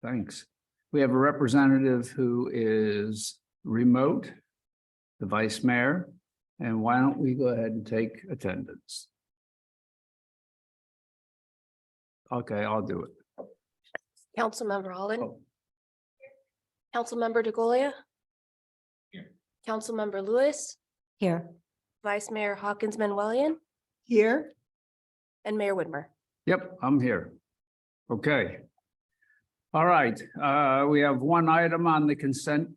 Thanks. We have a representative who is remote, the vice mayor, and why don't we go ahead and take attendance? Okay, I'll do it. Councilmember Holland. Oh. Councilmember DeGolia. Here. Councilmember Lewis, Here. Vice Mayor Hawkins Manwellian, Here. and Mayor Whitmer. Yep, I'm here. Okay. All right, we have one item on the consent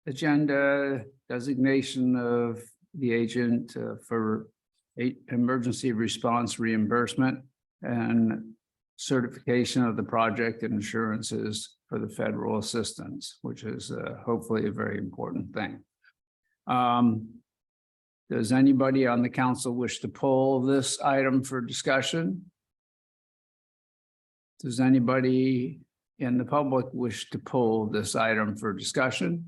agenda, designation of the agent for emergency response reimbursement and certification of the project and insurances for the federal assistance, which is hopefully a very important thing. Does anybody on the council wish to pull this item for discussion? Does anybody in the public wish to pull this item for discussion?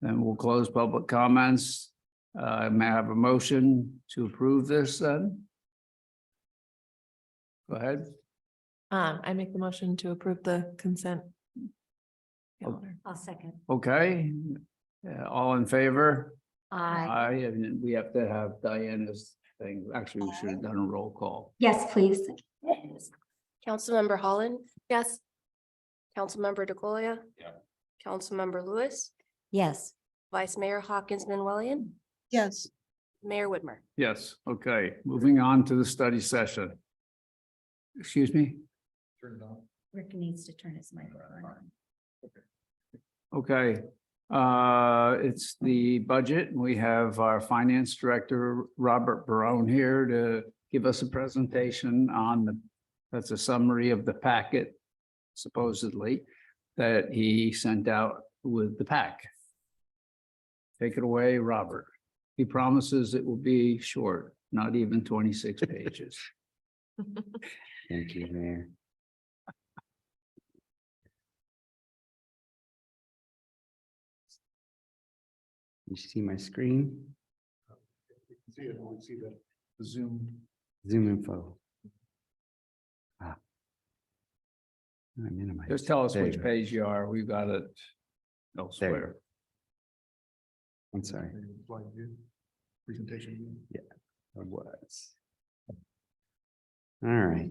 Then we'll close public comments. May I have a motion to approve this then? Go ahead. I make the motion to approve the consent. calendar. I'll second. Okay. All in favor? Aye. And we have to have Diana's thing. Actually, we should have done a roll call. Yes, please. Councilmember Holland. Yes. Councilmember DeGolia. Yeah. Councilmember Lewis, Yes. Vice Mayor Hawkins Manwellian, Yes. Mayor Whitmer. Yes, okay. Moving on to the study session. Excuse me? Rick needs to turn his microphone on. Okay. It's the budget. We have our finance director, Robert Barone, here to give us a presentation on that's a summary of the packet, supposedly, that he sent out with the pack. Take it away, Robert. He promises it will be short, not even 26 pages. Thank you, Mayor. You see my screen? See it, we see the Zoom. Zoom info. I'm in my. Just tell us There you which go. page you are. We've got it elsewhere. I'm sorry, Presentation. view. I was. All right.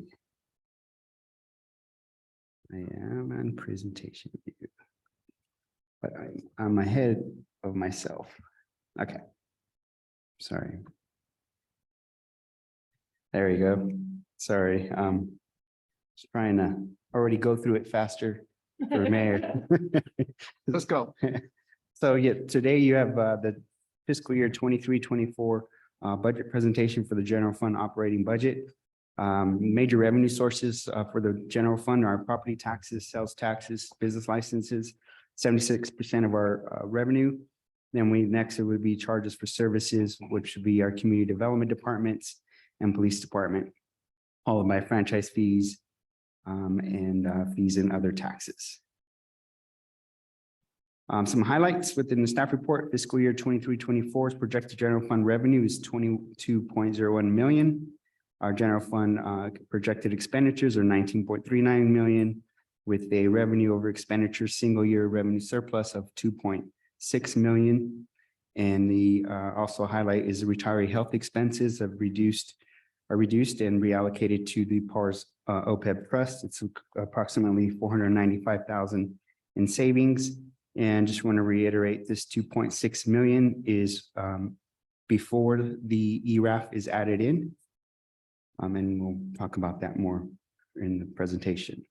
I am on presentation view. But I'm ahead of myself. Okay. Sorry. There you go. Sorry, just trying to already go through it faster for mayor. Let's go. So yeah, today you have the fiscal year 23-24 budget presentation for the general fund operating budget. Major revenue sources for the general fund are property taxes, sales taxes, business licenses, 76% of our revenue. Then next it would be charges for services, which would be our community development departments and police department, followed by franchise fees and fees and other taxes. Some highlights within the staff report: fiscal year 23-24's projected general fund revenue is 22.01 million. Our general fund projected expenditures are 19.39 million, with a revenue over expenditure single year revenue surplus of 2.6 million. And the also highlight is the retiree health expenses are reduced and reallocated to the PARS OPEB trust. It's approximately 495,000 in savings. And just want to reiterate, this 2.6 million is before the ERAF is added in. And we'll talk about that more in the presentation.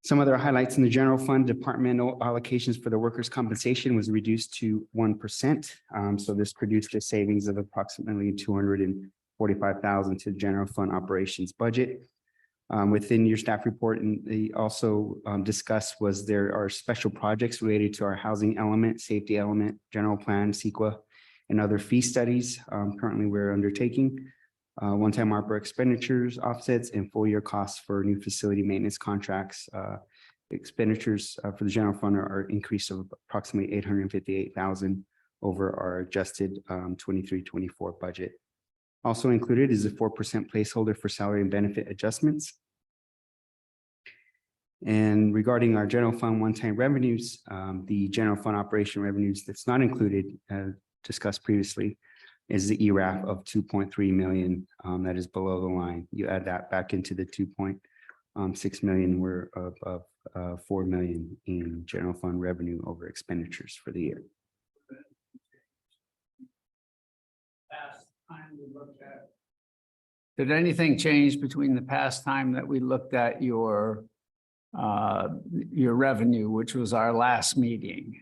Some other highlights in the general fund: departmental allocations for the workers' compensation was reduced to 1%. So this produced a savings of approximately 245,000 to the general fund operations budget. Within your staff report, and they also discussed was there are special projects related to our housing element, safety element, general plan, CEQA, and other fee studies currently we're undertaking. One-time ARPA expenditures, offsets, and full-year costs for new facility maintenance contracts. Expenditures for the general fund are increase of approximately 858,000 over our adjusted 23-24 budget. Also included is a 4% placeholder for salary and benefit adjustments. And regarding our general fund one-time revenues, the general fund operation revenues that's not included, discussed previously, is the ERAF of 2.3 million. That is below the line. You add that back into the 2.6 million, we're of 4 million in general fund revenue over expenditures for the year. Did anything change between the past time that we looked at your revenue, which was our last meeting?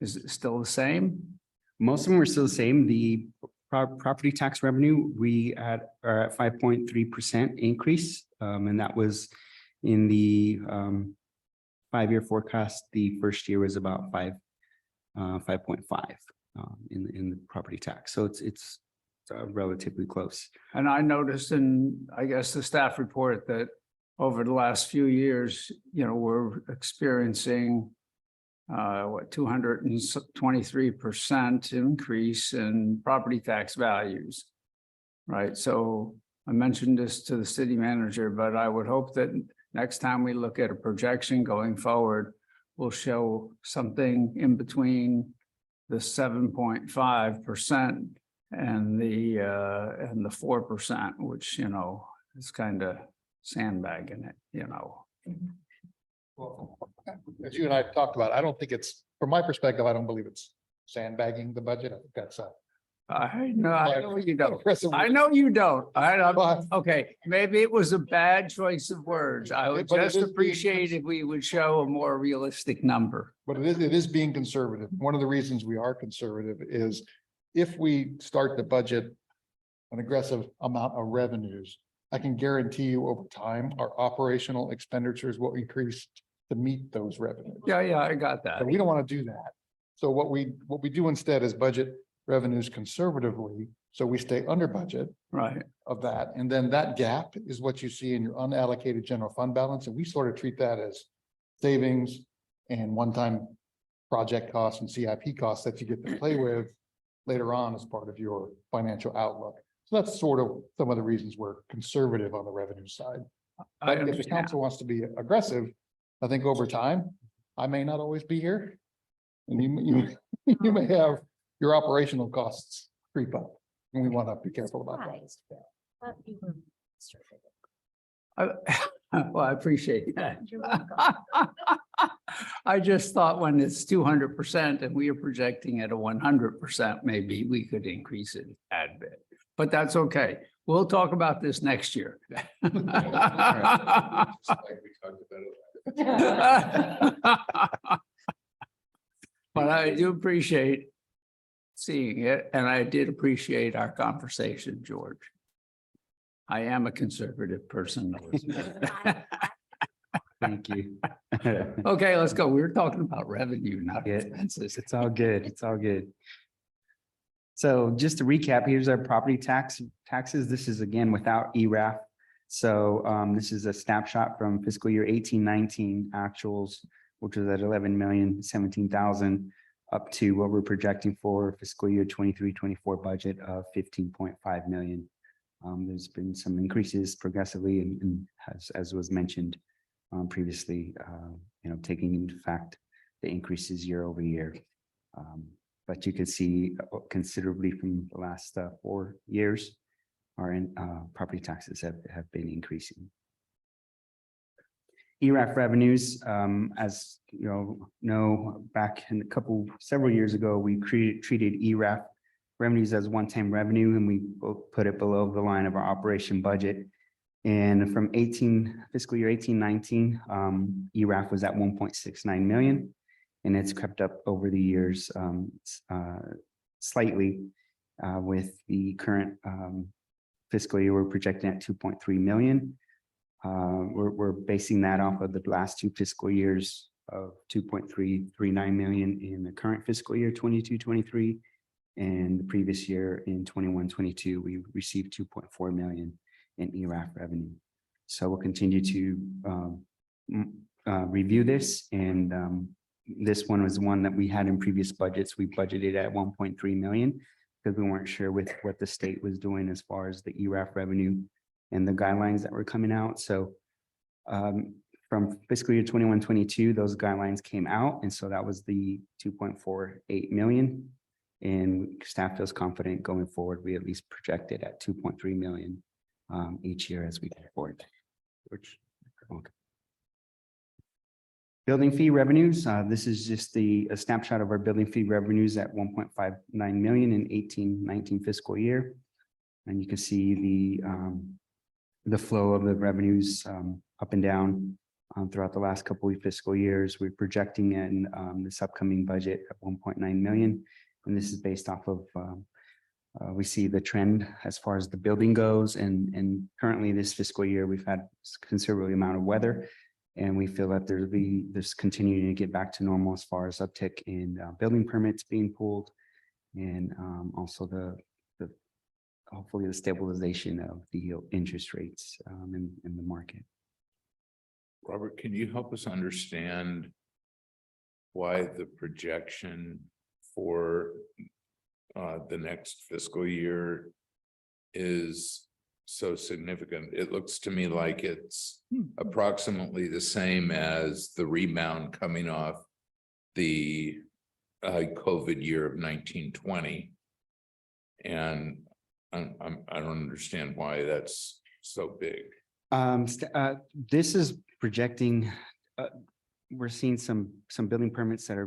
Is it still the same? Most of them are still the same. The property tax revenue, we are at 5.3% increase. And that was in the 5-year forecast. The first year was about 5.5 in the property tax. So it's relatively close. And I noticed in, I guess, the staff report that over the last few years, we're experiencing 223% increase in property tax values. Right. So I mentioned this to the city manager, but I would hope that next time we look at a projection going forward, we'll show something in between the 7.5% and the 4%, which, is kind of sandbagging it, Well, as you and I talked about, I don't think it's, from my perspective, I don't believe it's sandbagging the budget. I think that's I know you don't. aggressive. I know you don't. But- Okay, maybe it was a bad choice of words. I would But it just is being appreciate if we would show a more realistic number. But it is being conservative. One of the reasons we are conservative is if we start to budget an aggressive amount of revenues, I can guarantee you over time, our operational expenditures will increase to meet those revenues. Yeah, I got that. So we don't want to do that. So what we do instead is budget revenues conservatively, so we stay under budget Right. of that. And then that gap is what you see in your unallocated general fund balance. And we sort of treat that as savings and one-time project costs and CIP costs that you get to play with later on as part of your financial outlook. So that's sort of some of the reasons we're conservative on the revenue side. I But if the understand. council wants to be aggressive, I think over time, I may not always be here. And you may have your operational costs creep up, and we want to be careful about that. Surprised, Bill. Thought you were conservative. Well, I appreciate that. You're welcome. I just thought when it's 200% and we are projecting at a 100%, maybe we could increase it a tad bit. But that's okay. We'll talk about this next year. But I do appreciate seeing it, and I did appreciate our conversation, George. I am a conservative person. Thank you. Okay, let's go. We were talking about revenue, not Yeah. expenses. It's all good. It's all good. So just to recap, here's our property taxes. This is again without ERAF. So this is a snapshot from fiscal year 18-19 actuals, which was at 11,017,000 up to what we're projecting for fiscal year 23-24 budget of 15.5 million. There's been some increases progressively and as was mentioned previously, taking into fact the increases year over year. But you can see considerably from the last 4 years, our property taxes have been increasing. ERAF revenues, as you know, back in several years ago, we treated ERAF revenues as one-time revenue, and we put it below the line of our operation budget. And from fiscal year 18-19, ERAF was at 1.69 million, and it's crept up over the years slightly. With the current fiscal year, we're projecting at 2.3 million. We're basing that off of the last 2 fiscal years of 2.339 million in the current fiscal year 22-23, and the previous year in 21-22 we received 2.4 million in ERAF revenue. So we'll continue to review this, and this one was one that we had in previous budgets. We budgeted at 1.3 million because we weren't sure with what the state was doing as far as the ERAF revenue and the guidelines that were coming out. So from from fiscal year 21-22, those guidelines came out, and so that was the 2.48 million. And staff feels confident going forward, we at least projected at 2.3 million each year as we go forward. Which, okay. Building fee revenues, this is just a snapshot of our building fee revenues at 1.59 million in 18-19 fiscal year. And you can see the flow of the revenues up and down throughout the last couple of fiscal years. We're projecting in this upcoming budget at 1.9 million. And this is based off of, we see the trend as far as the building goes. And currently this fiscal year, we've had a considerable amount of weather. And we feel that there's continuing to get back to normal as far as uptick in building permits being pulled. And also hopefully the stabilization of the interest rates in the market. Robert, can you help us understand why the projection for the next fiscal year is so significant? It looks to me like it's approximately the same as the rebound coming off the COVID year of 1920. And I don't understand why that's so big. This is projecting, we're seeing some building permits that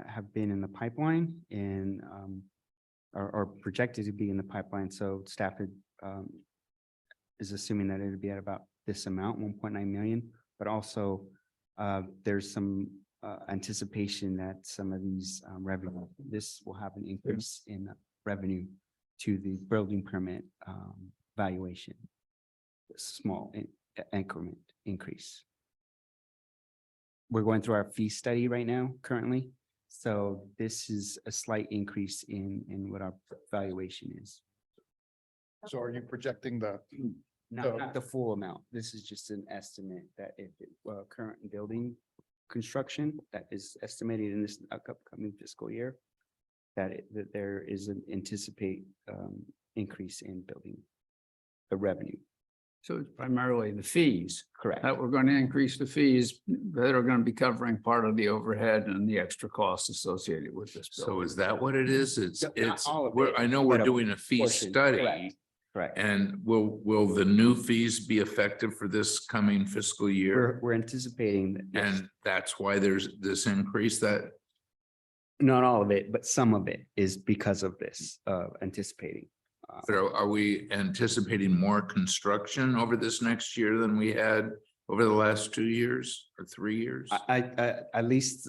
have been in the pipeline and are projected to be in the pipeline. So staff is assuming that it would be at about this amount, 1.9 million, but also there's some anticipation that some of these revenue, this will have an increase in revenue to the building permit valuation, small increment increase. We're going through our fee study right now currently. So this is a slight increase in what our valuation is. So are you projecting the, Not the full amount. This is just an estimate that if current building construction that is estimated in this upcoming fiscal year, that there is an anticipate increase in building the revenue. So it's primarily the fees Correct. that we're going to increase the fees that are going to be covering part of the overhead and the extra costs associated with this. So building. is that what it is? No, not It's, all of we're, it, I know we're but a doing a fee portion. study. Correct. And will the new fees be effective for this coming fiscal year? We're anticipating that, yes, And that's why there's this increase that, not all of it, but some of it is because of this, anticipating. but are we anticipating more construction over this next year than we had over the last 2 years or 3 years? I at least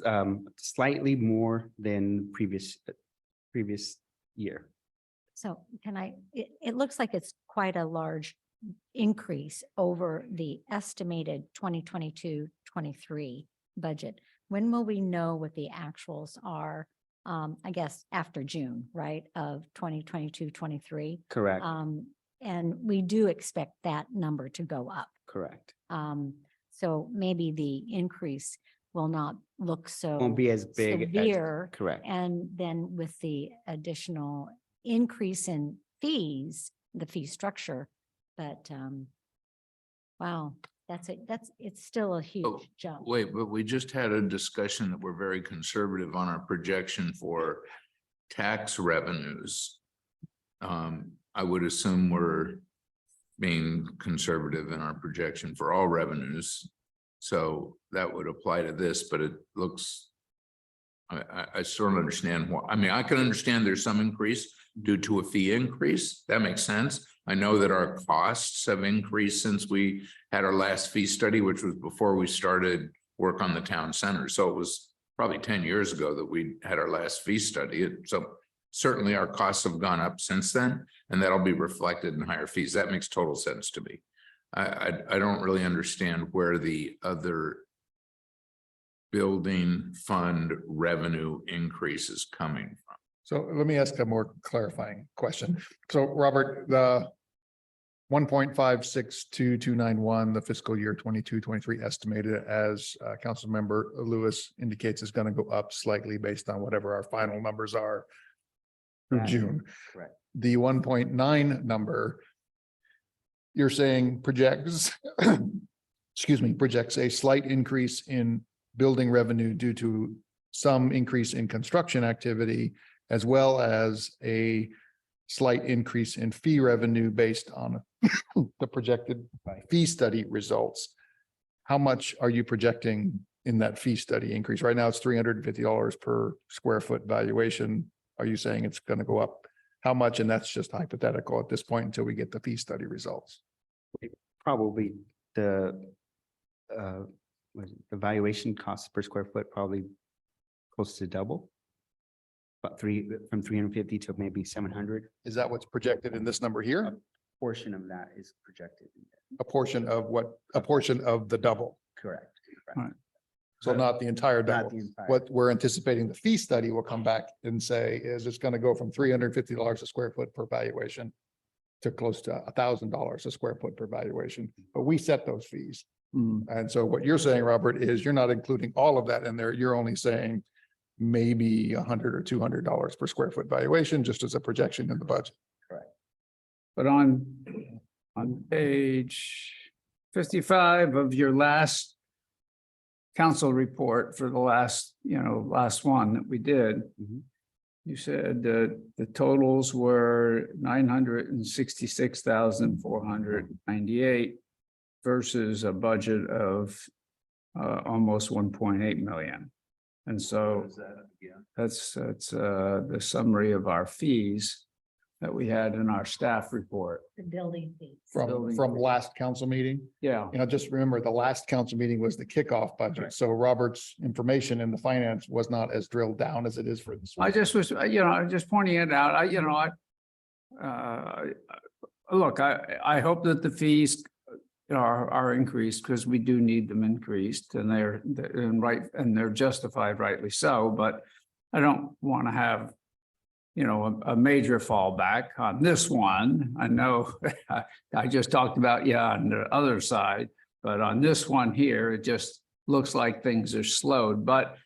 slightly more than previous year. So it looks like it's quite a large increase over the estimated 2022-23 budget. When will we know what the actuals are? I guess after June, right, of 2022-23. Correct. And we do expect that number to go up. Correct. So maybe the increase will not look so Won't be as big. as- severe. Correct. And then with the additional increase in fees, the fee structure, but wow, it's still a huge jump. Wait, but we just had a discussion that we're very conservative on our projection for tax revenues. I would assume we're being conservative in our projection for all revenues. So that would apply to this, but it looks, I still don't understand why. I mean, I can understand there's some increase due to a fee increase. That makes sense. I know that our costs have increased since we had our last fee study, which was before we started work on the town center. So it was probably 10 years ago that we had our last fee study. So certainly our costs have gone up since then, and that'll be reflected in higher fees. That makes total sense to me. I don't really understand where the other building fund revenue increase is coming from. so let me ask a more clarifying question. So Robert, the 1.562291, the fiscal year 22-23 estimated as Councilmember Lewis indicates is going to go up slightly based on whatever our final numbers are through Right. June. Correct. The 1.9 number, you're saying projects projects a slight increase in building revenue due to some increase in construction activity, as well as a slight increase in fee revenue based on the projected fee study results. How much are you projecting in that fee study increase? Right now, it's $350 per square foot valuation. Are you saying it's going to go up? How much? And that's just hypothetical at this point until we get the fee study results. Probably the the valuation cost per square foot probably close to double. About from 350 to maybe 700. Is that what's projected in this number here? Portion of that is projected. A portion of what? A portion of the double. Correct. Right. So not the entire Not double. the entire. What we're anticipating the fee study will come back and say is it's going to go from $350 a square foot per valuation to close to $1,000 a square foot per valuation, but we set those fees. Hmm. And so what you're saying, Robert, is you're not including all of that in there. You're only saying maybe $100 or $200 per square foot valuation, just as a projection in the budget. But on page 55 of your last council report for the last one that we did, Mhm. you said that the totals were 966,498 versus a budget of almost 1.8 million. And so that's the summary of our fees that we had in our staff report. The building fees. From last council meeting. Yeah. Just remember, the last council meeting was the kickoff budget. So Robert's information in the finance was not as drilled down as it is for this. I just was, I'm just pointing it out. Look, I hope that the fees are increased because we do need them increased and they're justified, rightly so, but I don't want to have a major fallback on this one. I know I just talked about, on the other side, but on this one here, it just looks like things are slowed. But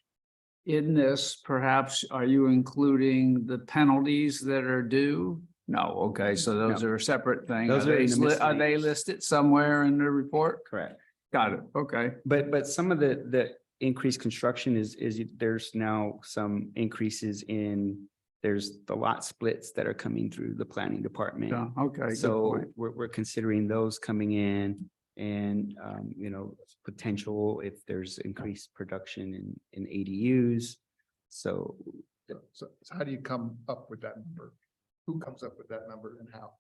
in this, perhaps, are you including the penalties that are due? No, okay, so those No. are a separate thing. Those Are are in the are they miscellaneous. listed somewhere in the report? Correct. Got it, okay. But some of the increased construction is there's now some increases there's the lot splits that are coming through the planning department. Yeah, okay. good So point. we're considering those coming in and, potential if there's increased production in ADUs. So So how do you come up with that number? Who comes up with that number and how?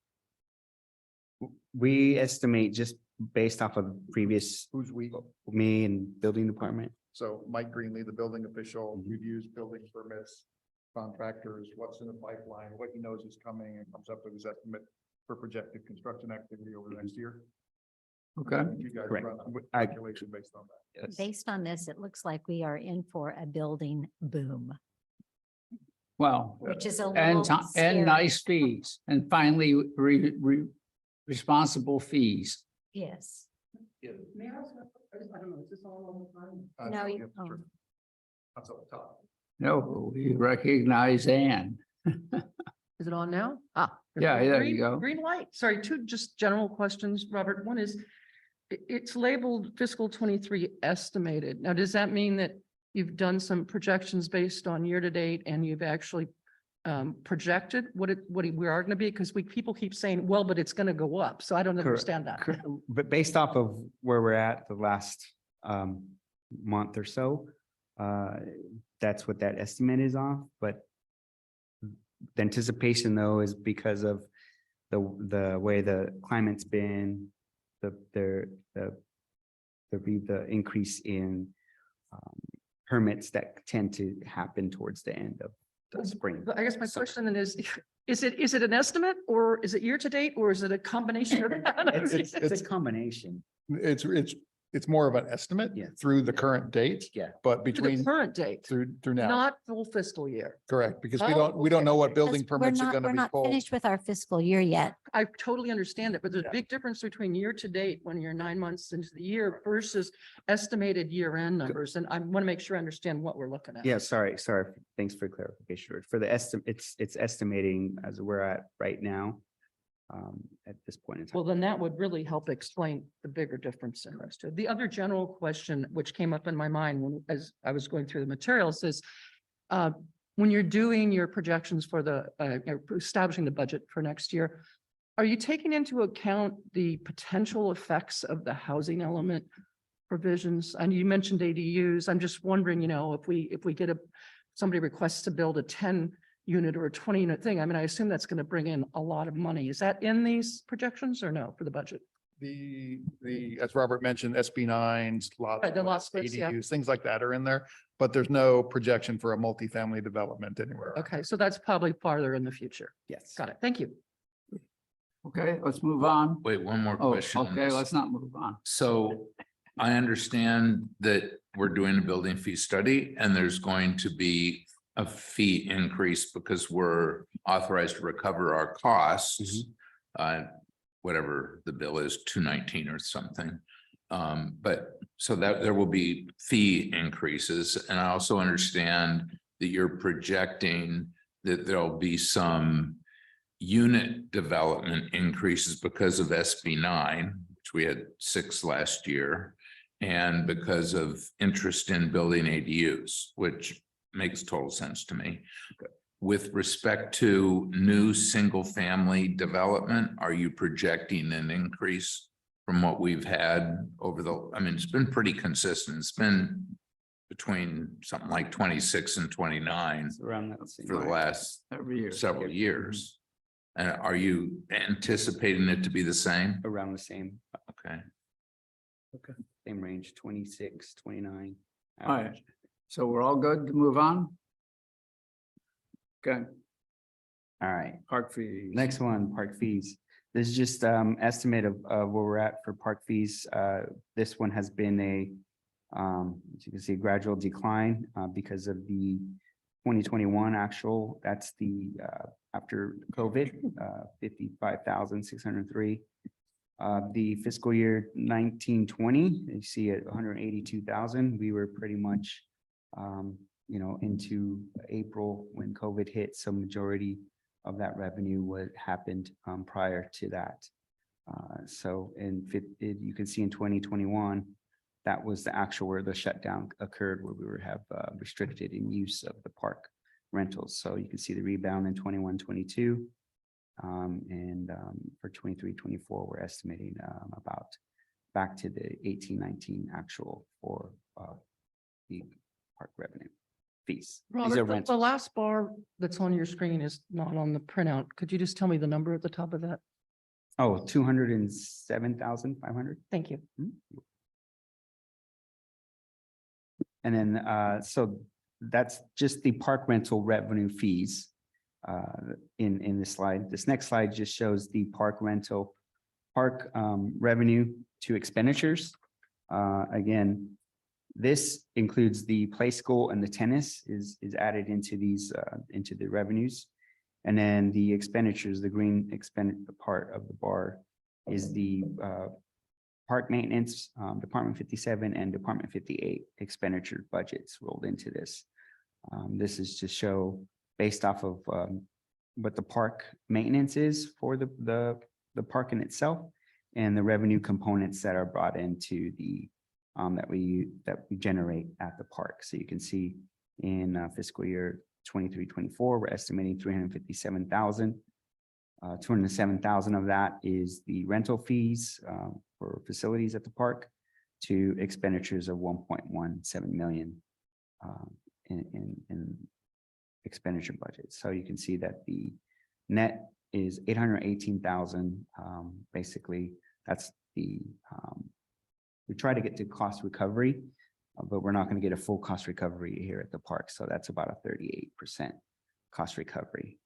we estimate just based off of previous, Who's we? me and building department. So Mike Greenlee, the building official, Mhm. reviews building permits, contractors, what's in the pipeline, what he knows is coming, and comes up with his estimate for projected construction activity over the next year. Okay, You guys Correct. run a I- calculation based on that. Yes. Based on this, it looks like we are in for a building boom, well. which is a And, little scary. nice fees, and finally, responsible fees. Yes. Uh, No, yeah, oh. sure. That's up top. No, we recognize Ann. Is it on now? Ah. Yeah, there you green- go. Green light. Sorry, two just general questions, Robert. One is, it's labeled fiscal 23 estimated. Now, does that mean that you've done some projections based on year to date and you've actually projected what we are going to be? Because people keep saying, well, but it's going to go up. So I don't Correct. understand that. But based off of where we're at the last month or so, that's what that estimate is off, but the anticipation though is because of the way the climate's been, the increase in permits that tend to happen towards the end of the spring. But I guess my So- question then is it an estimate or is it year to date or is it a combination of? It's a combination. It's more of an estimate Yeah. through the current date, Yeah. but To the between current date, through now, not full fiscal year. correct, because Oh, we don't know what Because building permits are we're gonna be not pulled. finished with our fiscal year yet. I totally understand that, but there's Yeah. a big difference between year to date when you're 9 months into the year versus estimated year end numbers. And I want to make sure I understand what we're looking at. Yeah, sorry. Thanks for clarification. George. For the estimate, it's estimating as we're at right now. at this point in time. Well, then that would really help explain the bigger difference in those two. The other general question which came up in my mind as I was going through the materials is when you're doing your projections for establishing the budget for next year, are you taking into account the potential effects of the housing element provisions? And you mentioned ADUs. I'm just wondering, if we get somebody requests to build a 10-unit or a 20-unit thing, I mean, I assume that's going to bring in a lot of money. Is that in these projections or no for the budget? As Robert mentioned, SB nines, Right, the lot splits, yeah. ADUs, things like that are in there, but there's no projection for a multifamily development anywhere. Okay, so that's probably farther in the future. Yes. Got it. Thank you. Okay, let's move on. Wait, one more Oh, question. on okay, this. let's not move on. So I understand that we're doing a building fee study and there's going to be a fee increase because we're authorized to recover our costs. Whatever the bill is, 219 or something. But so that there will be fee increases. And I also understand that you're projecting that there'll be some unit development increases because of SB 9, which we had 6 last year, and because of interest in building ADUs, which makes total sense to me. With respect to new single-family development, are you projecting an increase from what we've had over it's been pretty consistent. It's been between something like 26 and 29 It's around that same for the mark. last Every year. several years. And are you anticipating it to be the same? Around the same, Okay. same range, 26, 29. All right. average. So we're all good to move on? Okay, All right. park fees. Next one, park fees. This is just estimate of where we're at for park fees. This one has been as you can see, a gradual decline because of the 2021 actual. That's the after COVID, 55,603. The fiscal year 1920, you see at 182,000. We were pretty much into April when COVID hit, so majority of that revenue happened prior to that. So you can see in 2021, that was the actual where the shutdown occurred, where we have restricted in use of the park rentals. So you can see the rebound in 21, 22. And for 23, 24, we're estimating about back to the 18, 19 actual for the park revenue fees. These are Robert, the rentals. last bar that's on your screen is not on the printout. Could you just tell me the number at the top of that? Oh, 207,500. Thank you. And then, so that's just the park rental revenue fees in this slide. This next slide just shows the park revenue to expenditures. Again, this includes the play school and the tennis is added into these into the revenues. And then the expenditures, the green part of the bar is the park maintenance, Department 57 and Department 58 expenditure budgets rolled into this. This is to show based off of what the park maintenance is for the park in itself and the revenue components that are brought into the that we generate at the park. So you can see in fiscal year 23-24, we're estimating 357,000. 207,000 of that is the rental fees for facilities at the park to expenditures of 1.17 million in expenditure budget. So you can see that the net is 818,000. Basically, that's the we try to get to cost recovery, but we're not going to get a full cost recovery here at the park. So that's about a 38% cost recovery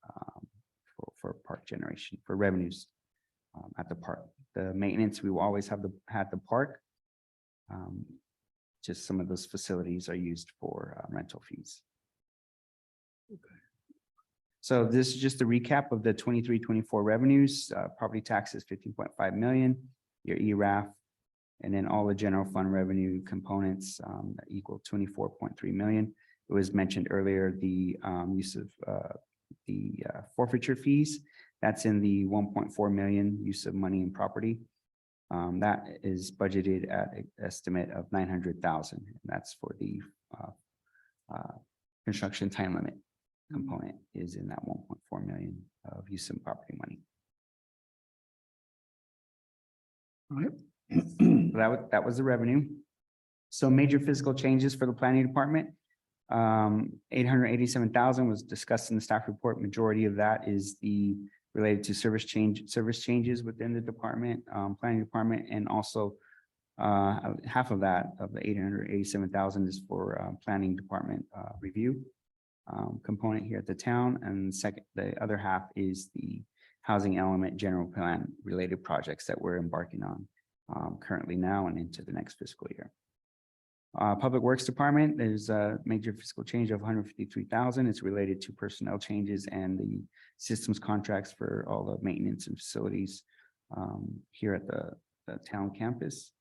for park generation, for revenues at the park. The maintenance, we will always have had the park. Just some of those facilities are used for rental fees. So this is just a recap of the 23-24 revenues. Property taxes, 15.5 million, your ERAF, and then all the general fund revenue components that equal 24.3 million. It was mentioned earlier, the use of the forfeiture fees. That's in the 1.4 million use of money and property. That is budgeted at an estimate of 900,000. That's for the construction time limit component is in that 1.4 million of use of property money. All right. That was the revenue. So major physical changes for the planning department. 887,000 was discussed in the staff report. Majority of that is related to service changes within the department, planning department, and also half of that, of the 887,000 is for planning department review component here at the town. And the other half is the housing element general plan related projects that we're embarking on currently now and into the next fiscal year. Public Works Department, there's a major fiscal change of 153,000. It's related to personnel changes and the systems contracts for all the maintenance and facilities here at the town campus.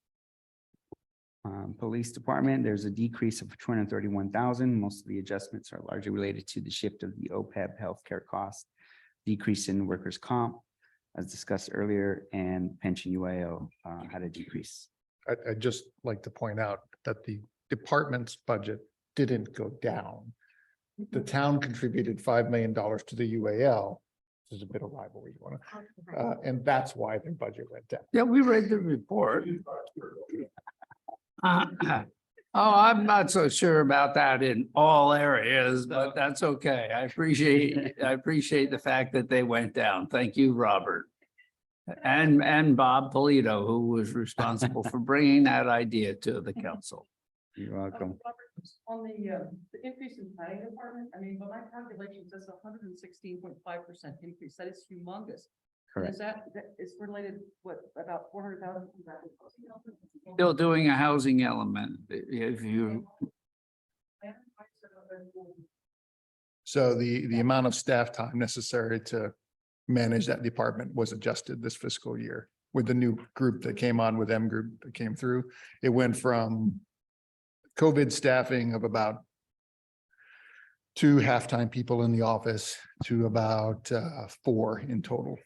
Police Department, there's a decrease of 231,000. Most of the adjustments are largely related to the shift of the OPEB healthcare cost, decrease in workers' comp, as discussed earlier, and pension UIO had a decrease. I'd just like to point out that the department's budget didn't go down. The town contributed $5 million to the UAL. There's a bit of rivalry going on, and that's why their budget went down. Yeah, we read the report. Oh, I'm not so sure about that in all areas, but that's okay. I appreciate the fact that they went down. Thank you, Robert. And Bob Polito, who was responsible for bringing that idea to the council. You're welcome. On the increase in planning department, I mean, by my calculations, that's 116.5% increase. That is humongous. Correct. Is that is related, what, about 400,000? Still doing a housing element, if you, So the amount of staff time necessary to manage that department was adjusted this fiscal year with the new group that came on with M Group that came through. It went from COVID staffing of about 2 half-time people in the office to about 4 in total.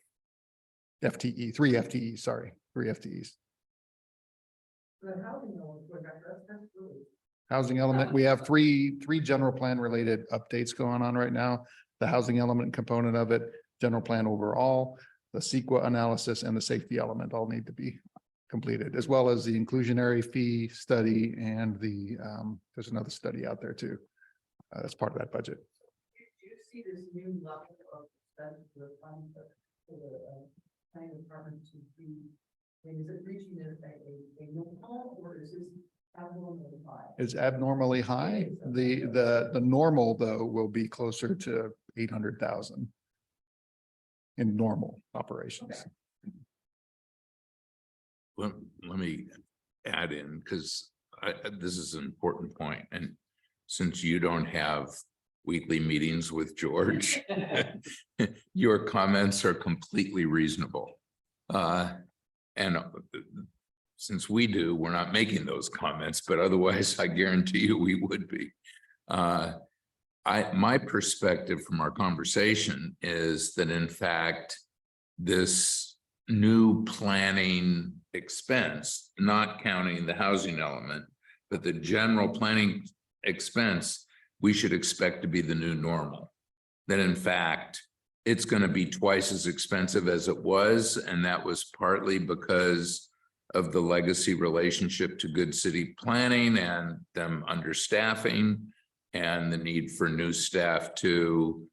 FTE, 3 FTEs, sorry, 3 FTEs. Housing element, we have three general plan related updates going on right now. The housing element component of it, general plan overall, the CEQA analysis and the safety element all need to be completed, as well as the inclusionary fee study and the, there's another study out there too. That's part of that budget. Do you see this new level of spend for the funds for the planning department to be, I mean, is it reaching a normal, or is this abnormally high? It's abnormally high. The normal though will be closer to 800,000 in normal operations. Let me add in, because this is an important point, and since you don't have weekly meetings with George, your comments are completely reasonable. And since we do, we're not making those comments, but otherwise I guarantee you we would be. My perspective from our conversation is that in fact, this new planning expense, not counting the housing element, but the general planning expense, we should expect to be the new normal. That in fact, it's going to be twice as expensive as it was. And that was partly because of the legacy relationship to good city planning and them understaffing and the need for new staff to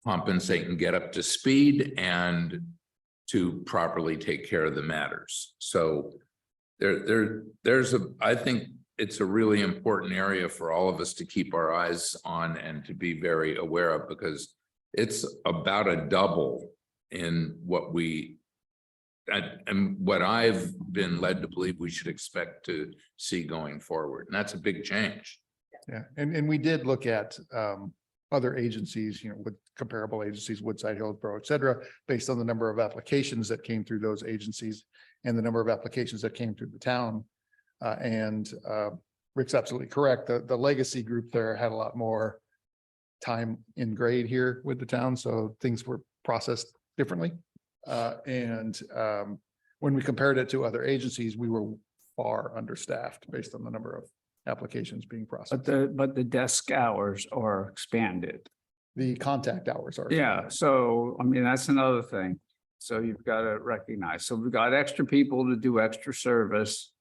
compensate and get up to speed and to properly take care of the matters. So I think it's a really important area for all of us to keep our eyes on and to be very aware of, because it's about a double in what and what I've been led to believe we should expect to see going forward. And that's a big change. Yeah, and we did look at other agencies, with comparable agencies, Woodside, Hillsborough, et cetera, based on the number of applications that came through those agencies and the number of applications that came through the town. Rick's absolutely correct. The legacy group there had a lot more time in grade here with the town, so things were processed differently. When we compared it to other agencies, we were far understaffed based on the number of applications being processed. But the desk hours are expanded. The contact hours are. Yeah, so, I mean, that's another thing. So you've got to recognize, so we've got extra people to do extra service.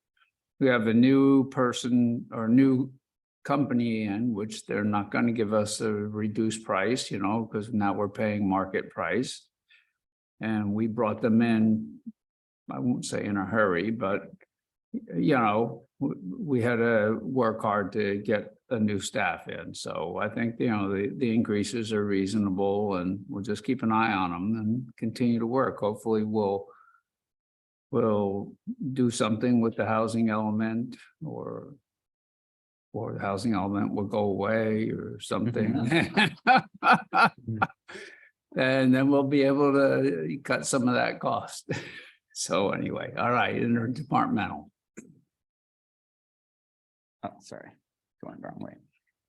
We have a new person or new company in, which they're not going to give us a reduced price, you know, because now we're paying market price. And we brought them in, I won't say in a hurry, but, you know, we had to work hard to get a new staff in. So I think, you know, the increases are reasonable and we'll just keep an eye on them and continue to work. Hopefully we'll do something with the housing element or the housing element will go away or something. And then we'll be able to cut some of that cost. So anyway, all right, interdepartmental. Oh, sorry, going the wrong way.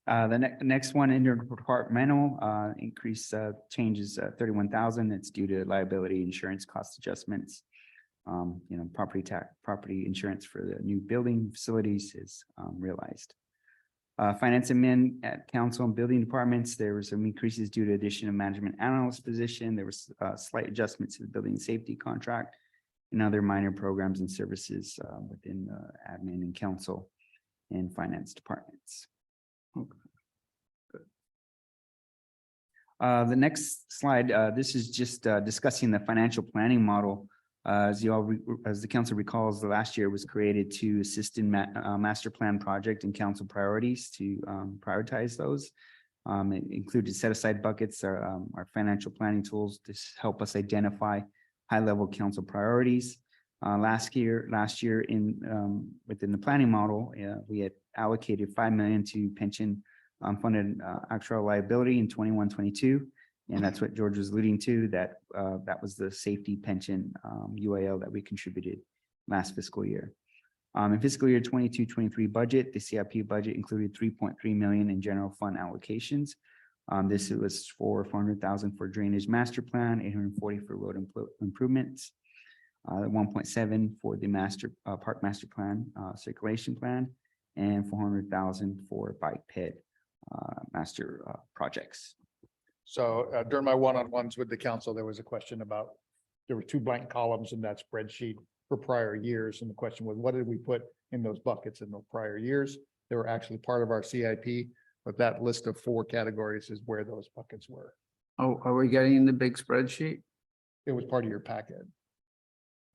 The next one, interdepartmental, increase, changes, 31,000. It's due to liability insurance cost adjustments. You know, property insurance for the new building facilities is, realized. Finance admin at council and building departments, there were some increases due to addition of management analyst position. There was slight adjustments to the building safety contract and other minor programs and services within the admin and council and finance departments. The next slide, this is just discussing the financial planning model. As the council recalls, the last year was created to assist in master plan project and council priorities to prioritize those. It included set aside buckets, our financial planning tools to help us identify high level council priorities. Last year within the planning model, we had allocated 5 million to pension funded actual liability in 21-22. And that's what George was alluding to, that was the safety pension UAL that we contributed last fiscal year. In fiscal year 22-23 budget, the CIP budget included 3.3 million in general fund allocations. This was for 400,000 for drainage master plan, 840 for road improvements, 1.7 for the park master plan circulation plan, and 400,000 for bike pit master projects. So during my one-on-ones with the council, there was a question about, there were 2 blank columns in that spreadsheet for prior years. And the question was, what did we put in those buckets in the prior years? They were actually part of our CIP, but that list of 4 categories is where those buckets were. Oh, are we getting the big spreadsheet? It was part of your packet.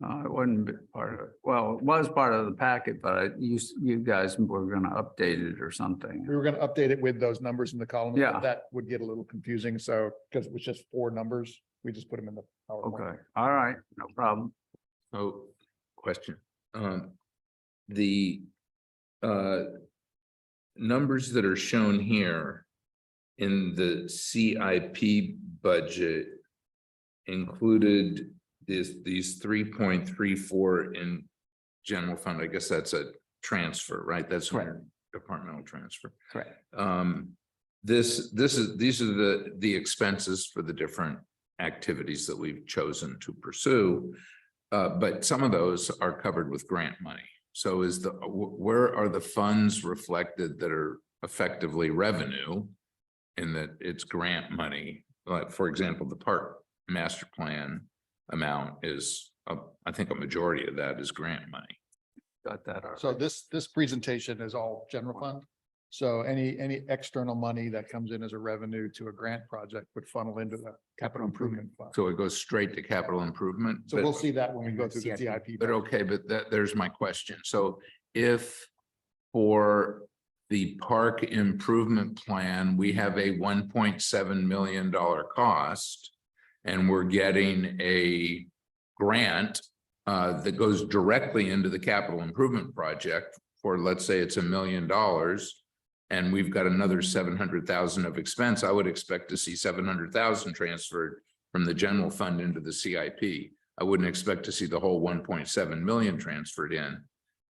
It wasn't part of it. Well, it was part of the packet, but you guys were gonna update it or something. We were going to update it with those numbers in the column. Yeah. That would get a little confusing. So, because it was just 4 numbers, we just put them in the PowerPoint. Okay, all right, no problem. Oh, question. The numbers that are shown here in the CIP budget included these 3.34 in general fund. I guess that's a transfer, right? That's Correct. departmental transfer. Correct. These are the expenses for the different activities that we've chosen to pursue. But some of those are covered with grant money. So where are the funds reflected that are effectively revenue in that it's grant money? Like, for example, the park master plan amount is, I think a majority of that is grant money. Got that. all So right. this presentation is all general fund. So any external money that comes in as a revenue to a grant project would funnel into the capital improvement fund. So it goes straight to capital improvement. So but- we'll see that when we go through the CIP. CIP. But budget. okay, but there's my question. So if for the park improvement plan, we have a $1.7 million cost and we're getting a grant that goes directly into the capital improvement project for, let's say it's $1 million, and we've got another 700,000 of expense, I would expect to see 700,000 transferred from the general fund into the CIP. I wouldn't expect to see the whole 1.7 million transferred in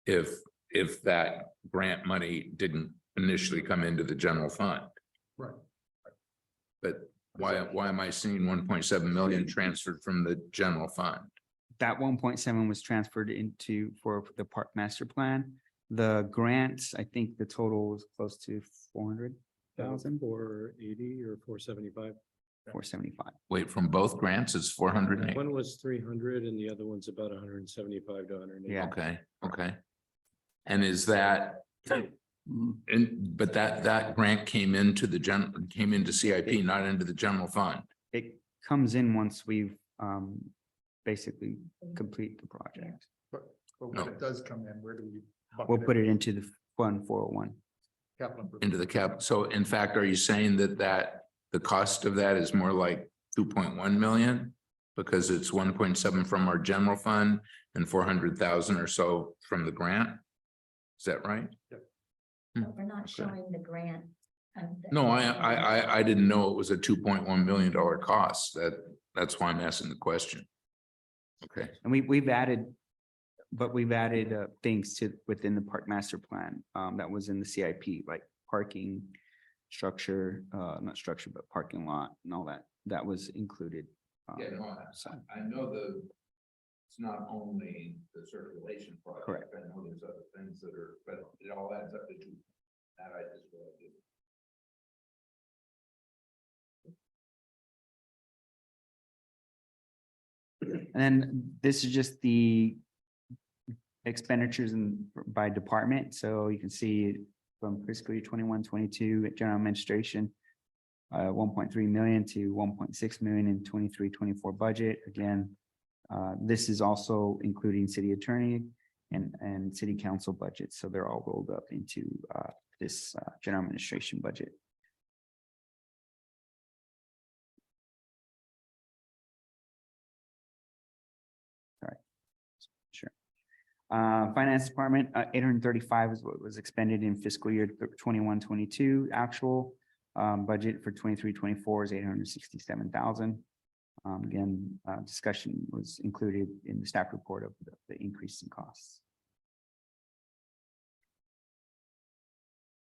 if that grant money didn't initially come into the general fund. Right. But Why am I seeing 1.7 million transferred from the general fund? That 1.7 was transferred into for the park master plan. The grants, I think the total was close to 400,000, 480 or 475. 475. Wait, from both grants, it's 408. One was 300 and the other one's about 175 to 180. Yeah. Okay, okay. And is that, but that grant came into came into CIP, not into the general fund? It comes in once we've basically complete the project. But when No. it does come in, where do we? bucket We'll put it into the fund 401. Capital improvement. Into the cap. So in fact, are you saying that the cost of that is more like 2.1 million? Because it's 1.7 from our general fund and 400,000 or so from the grant? Is that right? But we're not showing the grant. No, I didn't know it was a $2.1 million cost. That's why I'm asking the question. Okay, And we've added, but we've added things to within the park master plan that was in the CIP, like parking structure, not structure, but parking lot and all that. That was included. So, I know it's not only the circulation project. Correct. I know there's other things that are, but it all adds up to two. That I just realized. And then this is just the expenditures by department. So you can see from fiscal year 21-22 at general administration, 1.3 million to 1.6 million in 23-24 budget. Again, this is also including city attorney and city council budgets. So they're all rolled up into this general administration budget. Sure. Finance department, 835 is what was expended in fiscal year 21-22. Actual budget for 23-24 is 867,000. Again, discussion was included in the staff report of the increase in costs.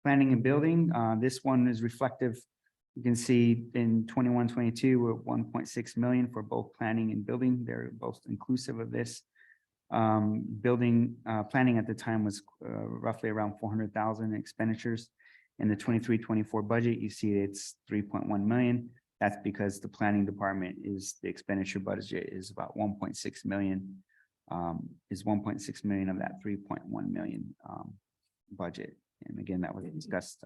Planning and building, this one is reflective. You can see in 21-22, we're 1.6 million for both planning and building. They're both inclusive of this. Building planning at the time was roughly around 400,000 expenditures. In the 23-24 budget, you see it's 3.1 million. That's because the planning department the expenditure budget is about 1.6 million. Is 1.6 million of that 3.1 million budget. And again, that was discussed.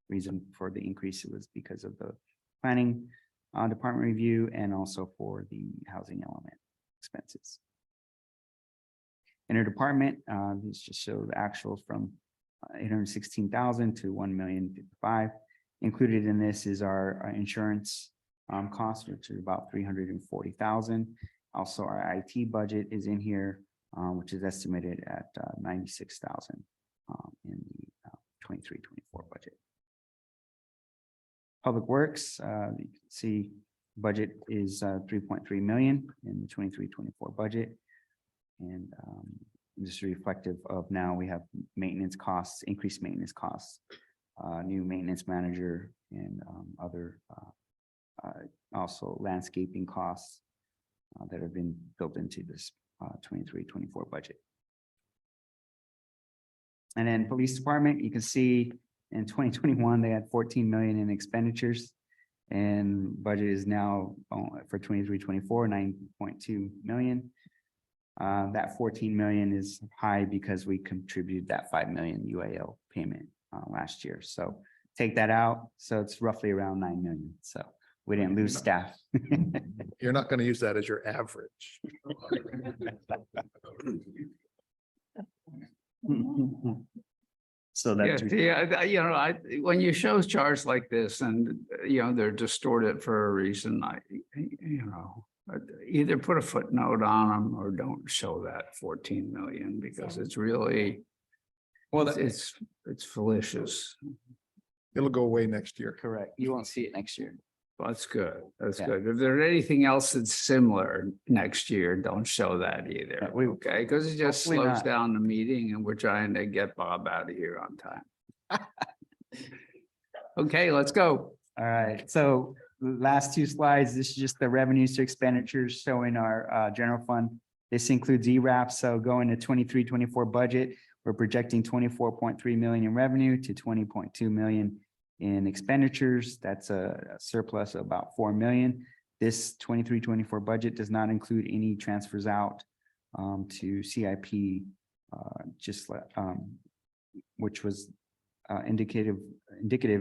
Reason for the increase was because of the planning department review and also for the housing element expenses. Interdepartment, these just show the actuals from 816,000 to 1,055,000. Included in this is our insurance cost, which is about 340,000. Also, our IT budget is in here, which is estimated at 96,000 in the 23-24 budget. Public Works, you can see budget is 3.3 million in the 23-24 budget. And this is reflective of now we have maintenance costs, increased maintenance costs, new maintenance manager and other also landscaping costs that have been built into this 23-24 budget. And then police department, you can see in 2021, they had 14 million in expenditures and budget is now for 23-24, 9.2 million. That 14 million is high because we contributed that 5 million UAL payment last year. So take that out. So it's roughly around 9 million. So we didn't lose staff. You're not going to use that as your average. So Yeah, that's, when you show charts like this and, they're distorted for a reason, either put a footnote on them or don't show that 14 million because it's really, well, it's fallacious. It'll go away next year. correct. You won't see it next year. Well, that's good. That's Yeah. good. If there's anything else that's similar next year, don't show that either. Yeah, we- Okay, because it just Hopefully slows not. down the meeting and we're trying to get Bob out of here on time. Okay, let's go. All right, so last two slides, this is just the revenues to expenditures showing our general fund. This includes ERAF, so going to 23-24 budget, we're projecting 24.3 million in revenue to 20.2 million in expenditures. That's a surplus of about 4 million. This 23-24 budget does not include any transfers out to CIP, which was indicative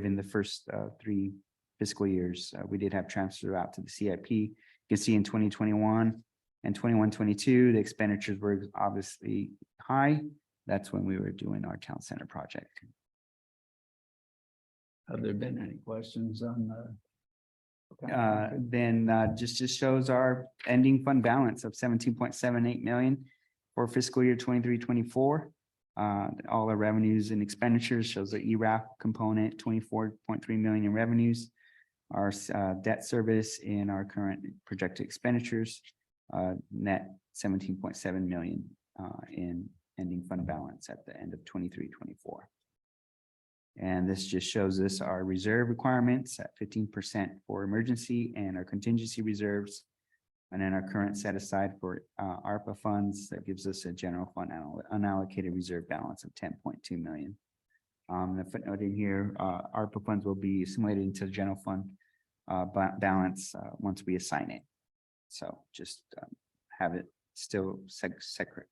in the first 3 fiscal years. We did have transfer out to the CIP. You can see in 2021 and 21-22, the expenditures were obviously high. That's when we were doing our town center project. Have there been any questions on Then just shows our ending fund balance of 17.78 million for fiscal year 23-24. All our revenues and expenditures shows the ERAF component, 24.3 million in revenues. Our debt service in our current projected expenditures, net 17.7 million in ending fund balance at the end of 23-24. And this just shows us our reserve requirements at 15% for emergency and our contingency reserves. And then our current set aside for ARPA funds, that gives us a general fund unallocated reserve balance of 10.2 million. The footnote in here, ARPA funds will be assimilated into the general fund balance once we assign it. So just have it still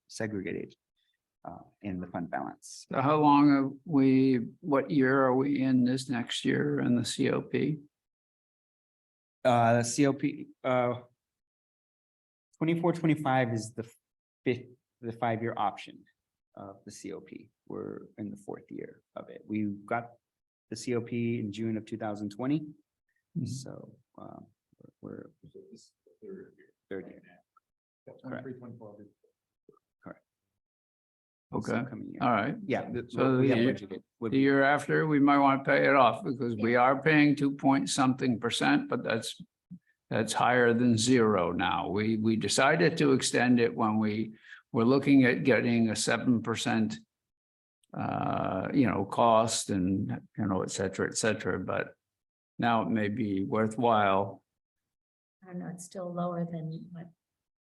segregated in the fund balance. So how long have what year are we in this next year in the COP? COP 24-25 is the 5-year option of the COP. We're in the 4th year of it. We got the COP in June of 2020. So we're 3rd year. Correct. Correct. Okay, Upcoming year. all right. Yeah. So we have the- budgeted. The year after, we might want to pay it off because we are paying 2-point-something%, but that's higher than 0 now. We decided to extend it when we were looking at getting a 7% cost and, et cetera, but now it may be worthwhile. I don't know, it's still lower than what.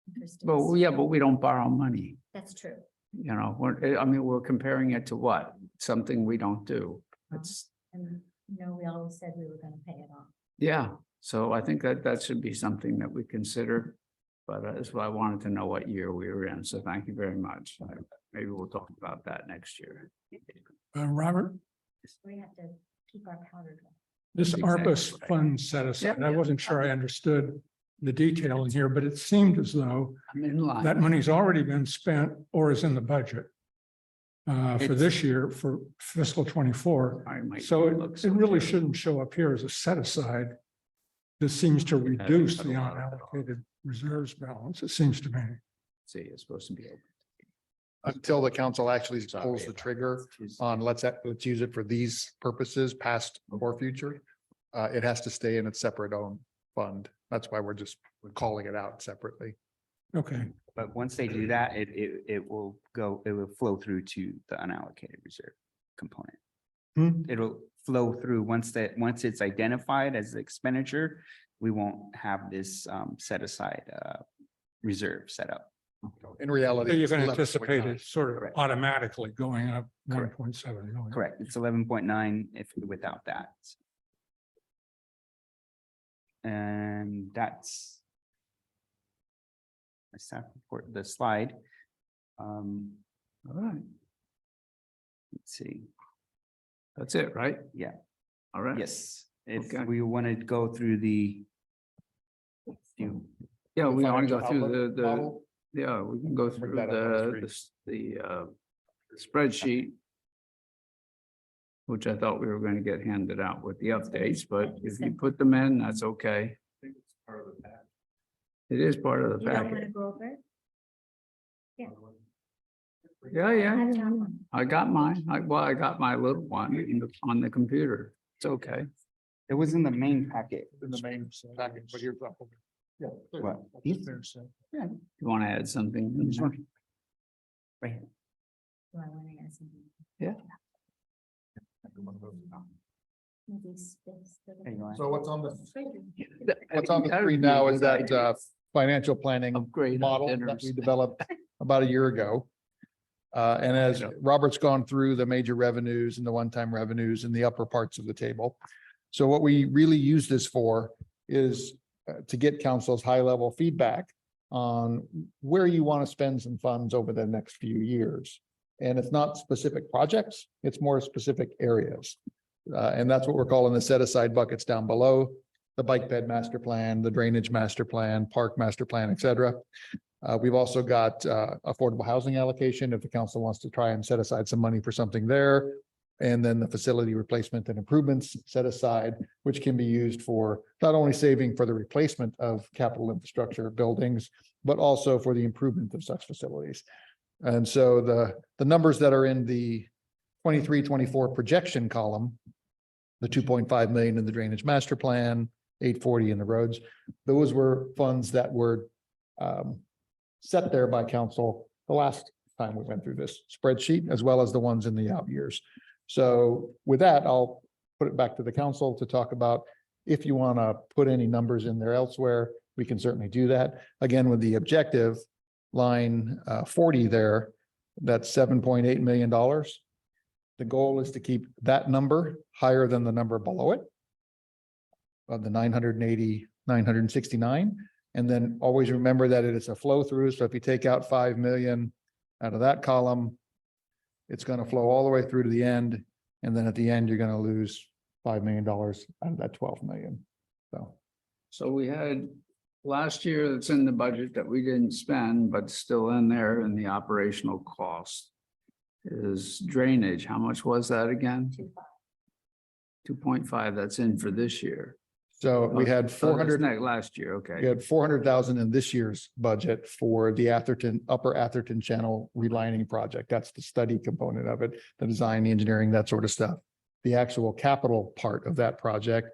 interest But is. yeah, but we don't borrow money, That's true. we're comparing it to what? Something we don't do. It's, And, we always said we were gonna pay it off. yeah, so I think that should be something that we consider. But that's why I wanted to know what year we were in, so thank you very much. Maybe we'll talk about that next year. Robert, We have to keep our powder dry. this Exactly ARPA right. fund set aside, I wasn't sure I understood the detail in here, but it seemed as though I'm in line. that money's already been spent or is in the budget for It's- this year, for fiscal 24. I might So look it really something. shouldn't show up here as a set aside. This seems to reduce put the a lot of it on. unallocated reserves balance, it seems to me. See, it's supposed to be open. Until the council actually Sorry pulls the about trigger that. on let's use it for these purposes, past or future. It has to stay in its separate own fund. That's why we're just calling it out separately. Okay, But once they do that, it will flow through to the unallocated reserve component. It'll flow through once it's identified as the expenditure, we won't have this set aside reserve set up. In reality. so you it's can 11.9. anticipate it sort of Correct. automatically going up Correct. 1.7 million. Correct. It's 11.9 without that. And that's my staff report, the slide. All right, Let's see. that's it, right? Yeah. All right. Yes, if Okay. we want to go through the. Yeah, we want to go Financial through outlook the, model. yeah, we can go Bring through that up on the spreadsheet. Which I thought we were going to get handed out with the updates, but if you put them in, that's okay. It is part of the You don't wanna packet. go over it? Yeah, I yeah, have it on one. I got mine. I got my little one on the computer. It's okay. It was in the main packet. In the main package, but here's. Yeah. What? You want to add something? Right here. Do I wanna add something? Yeah. So what's on the screen now is that financial planning Upgrade model that dinners. we developed about a year ago. And as Robert's gone through the major revenues and the one-time revenues in the upper parts of the table. So what we really use this for is to get council's high-level feedback on where you want to spend some funds over the next few years. And it's not specific projects, it's more specific areas. And that's what we're calling the set-aside buckets down below, the bike bed master plan, the drainage master plan, park master plan, et cetera. We've also got affordable housing allocation if the council wants to try and set aside some money for something there. And then the facility replacement and improvements set aside, which can be used for not only saving for the replacement of capital infrastructure buildings, but also for the improvement of such facilities. And so the numbers that are in the 23-24 projection column, the 2.5 million in the drainage master plan, 840 in the roads, those were funds that were set there by council the last time we went through this spreadsheet, as well as the ones in the out years. So with that, I'll put it back to the council to talk about if you want to put any numbers in there elsewhere, we can certainly do that. Again, with the objective line 40 there, that's $7.8 million. The goal is to keep that number higher than the number below it of the 980, 969. And then always remember that it is a flow through. So if you take out 5 million out of that column, it's going to flow all the way through to the end. And then at the end, you're going to lose $5 million out of that 12 million. So we had last year that's in the budget that we didn't spend, but still in there in the operational cost is drainage. How much was that again? 2.5, that's in for this year. So we had So that's 400. last year, okay. We had 400,000 in this year's budget for the Upper Atherton Channel relining project. That's the study component of it, the design, the engineering, that sort of stuff. The actual capital part of that project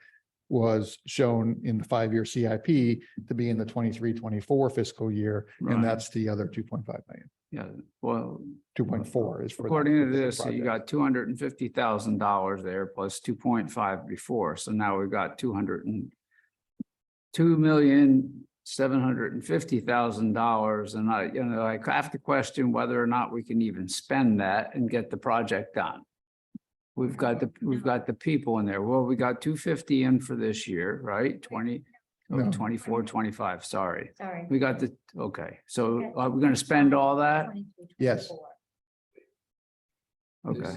was shown in the 5-year CIP to be in the 23-24 fiscal year, Right. and that's the other 2.5 million. Yeah, well, 2.4 is for. that according to particular this, so you project. got $250,000 there plus 2.5 before. So now we've got $2,750,000. And I have to question whether or not we can even spend that and get the project done. We've got the people in there. Well, we got 250 in for this year, right? 24, 25, sorry. Sorry. We got okay. So are we going to spend all that? Yes. Okay.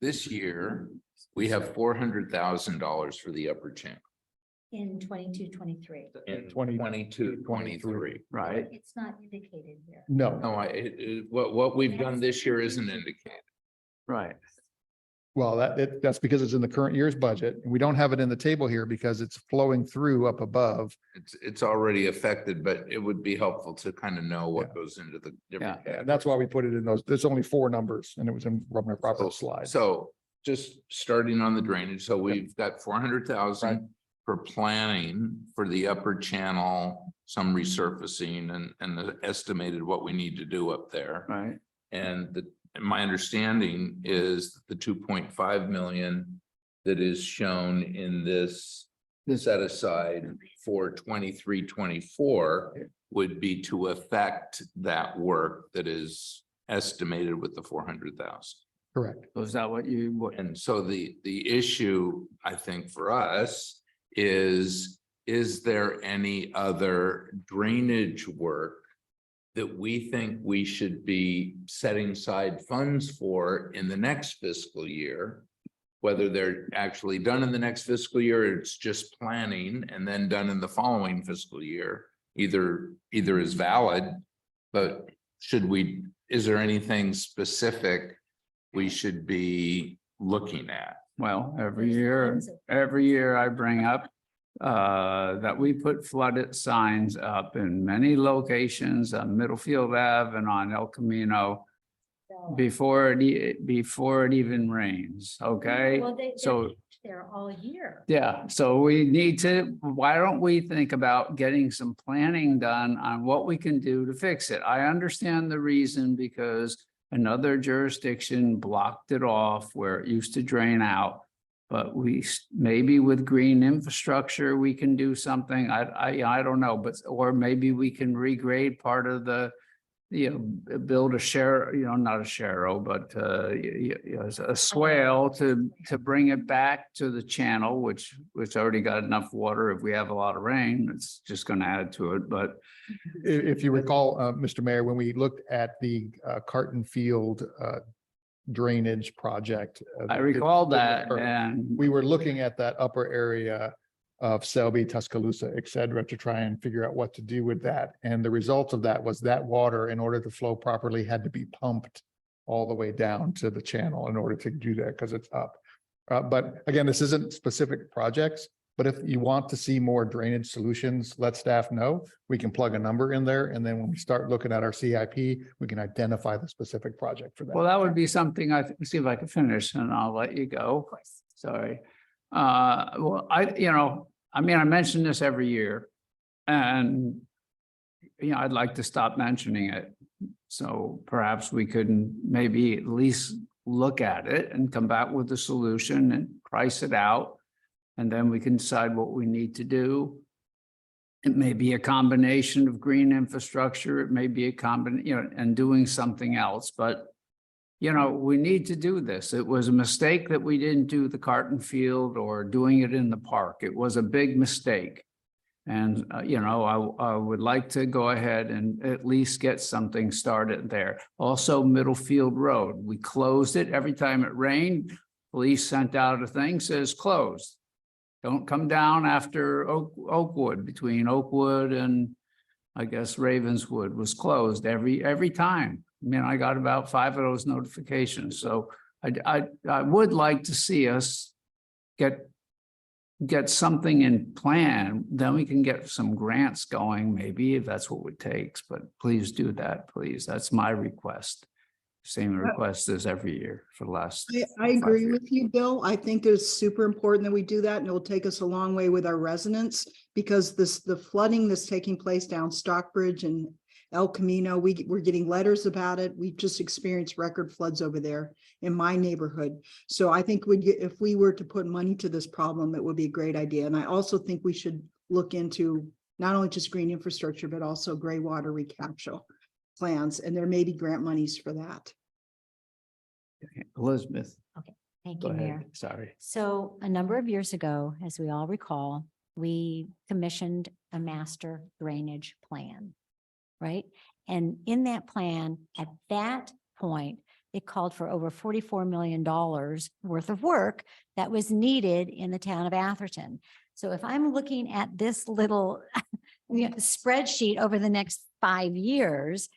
This year, we have $400,000 for the upper channel In 22-23. in 22, 23. Right. It's not indicated here. No, No, what we've done this year isn't indicated. Right. well, that's because it's in the current year's budget. We don't have it in the table here because it's flowing through up above. It's already affected, but it would be helpful to kind of know what goes into the different. And that's why we put it in those. There's only 4 numbers and it was in Robert's slide. So just starting on the drainage, so we've got 400,000 for planning for the upper channel, some resurfacing and the estimated what we need to do up there. Right. And my understanding is the 2.5 million that is shown in this set aside for 23-24 would be to affect that work that is estimated with the 400,000. Correct. So is that what you, And so the issue, I think, for us is there any other drainage work that we think we should be setting aside funds for in the next fiscal year? Whether they're actually done in the next fiscal year, or it's just planning and then done in the following fiscal year, either is valid, but is there anything specific we should be looking at? well, every year I bring up that we put flooded signs up in many locations on Middlefield Ave and on El Camino before it even rains, okay? Well, So- they're all year. Yeah, so we need to, why don't we think about getting some planning done on what we can do to fix it? I understand the reason because another jurisdiction blocked it off where it used to drain out. But maybe with green infrastructure, we can do something. I don't know, but, or maybe we can regrade part of the, build a share, not a sharrow, but a swale to bring it back to the channel, which already got enough water. If we have a lot of rain, it's just going to add to it, but If you recall, Mr. Mayor, when we looked at the Carton Field drainage project. I recall that, or- and We were looking at that upper area of Selby, Tuscaloosa, et cetera, to try and figure out what to do with that. And the result of that was that water, in order to flow properly, had to be pumped all the way down to the channel in order to do that, because it's up. But again, this isn't specific projects, but if you want to see more drainage solutions, let staff know. We can plug a number in there, and then when we start looking at our CIP, we can identify the specific project for that. well, that would be something see if I can finish and I'll let you go. Of course. Sorry. Well, I mention this every year, and I'd like to stop mentioning it. So perhaps we could maybe at least look at it and come back with a solution and price it out. And then we can decide what we need to do. It may be a combination of green infrastructure. It may be a combination, and doing something else, but we need to do this. It was a mistake that we didn't do the Carton Field or doing it in the park. It was a big mistake. And, I would like to go ahead and at least get something started there. Also, Middlefield Road, we closed it every time it rained. Police sent out a thing, says closed. Don't come down after Oakwood, between Oakwood and I guess Ravenswood was closed every time. I got about 5 of those notifications. So I would like to see us get something in plan, then we can get some grants going, maybe, if that's what it takes, but please do that, please. That's my request. Same request as every year for the last. I 5 agree years. with you, Bill. I think it's super important that we do that, and it'll take us a long way with our residents, because the flooding that's taking place down Stockbridge and El Camino, we're getting letters about it. We've just experienced record floods over there in my neighborhood. So I think if we were to put money to this problem, it would be a great idea. And I also think we should look into not only just green infrastructure, but also gray water recapture plans, and there may be grant monies for that. Elizabeth, Thank go you, Mayor. ahead. Sorry. So a number of years ago, as we all recall, we commissioned a master drainage plan, right? And in that plan, at that point, it called for over $44 million worth of work that was needed in the town of Atherton. So if I'm looking at this little spreadsheet over the next 5 years,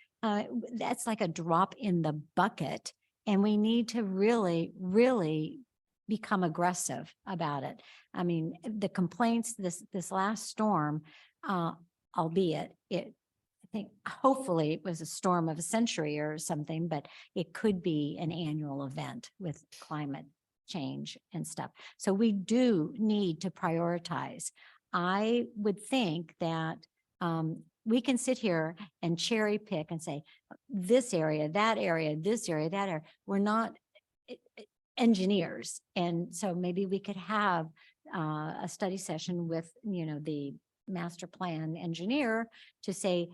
that's like a drop in the bucket. And we need to really, really become aggressive about it. I mean, the complaints this last storm, albeit I think hopefully it was a storm of a century or something, but it could be an annual event with climate change and stuff. So we do need to prioritize. I would think that we can sit here and cherry pick and say, this area, that area, this area, that area. We're not engineers. And so maybe we could have a study session with, the master plan engineer to say,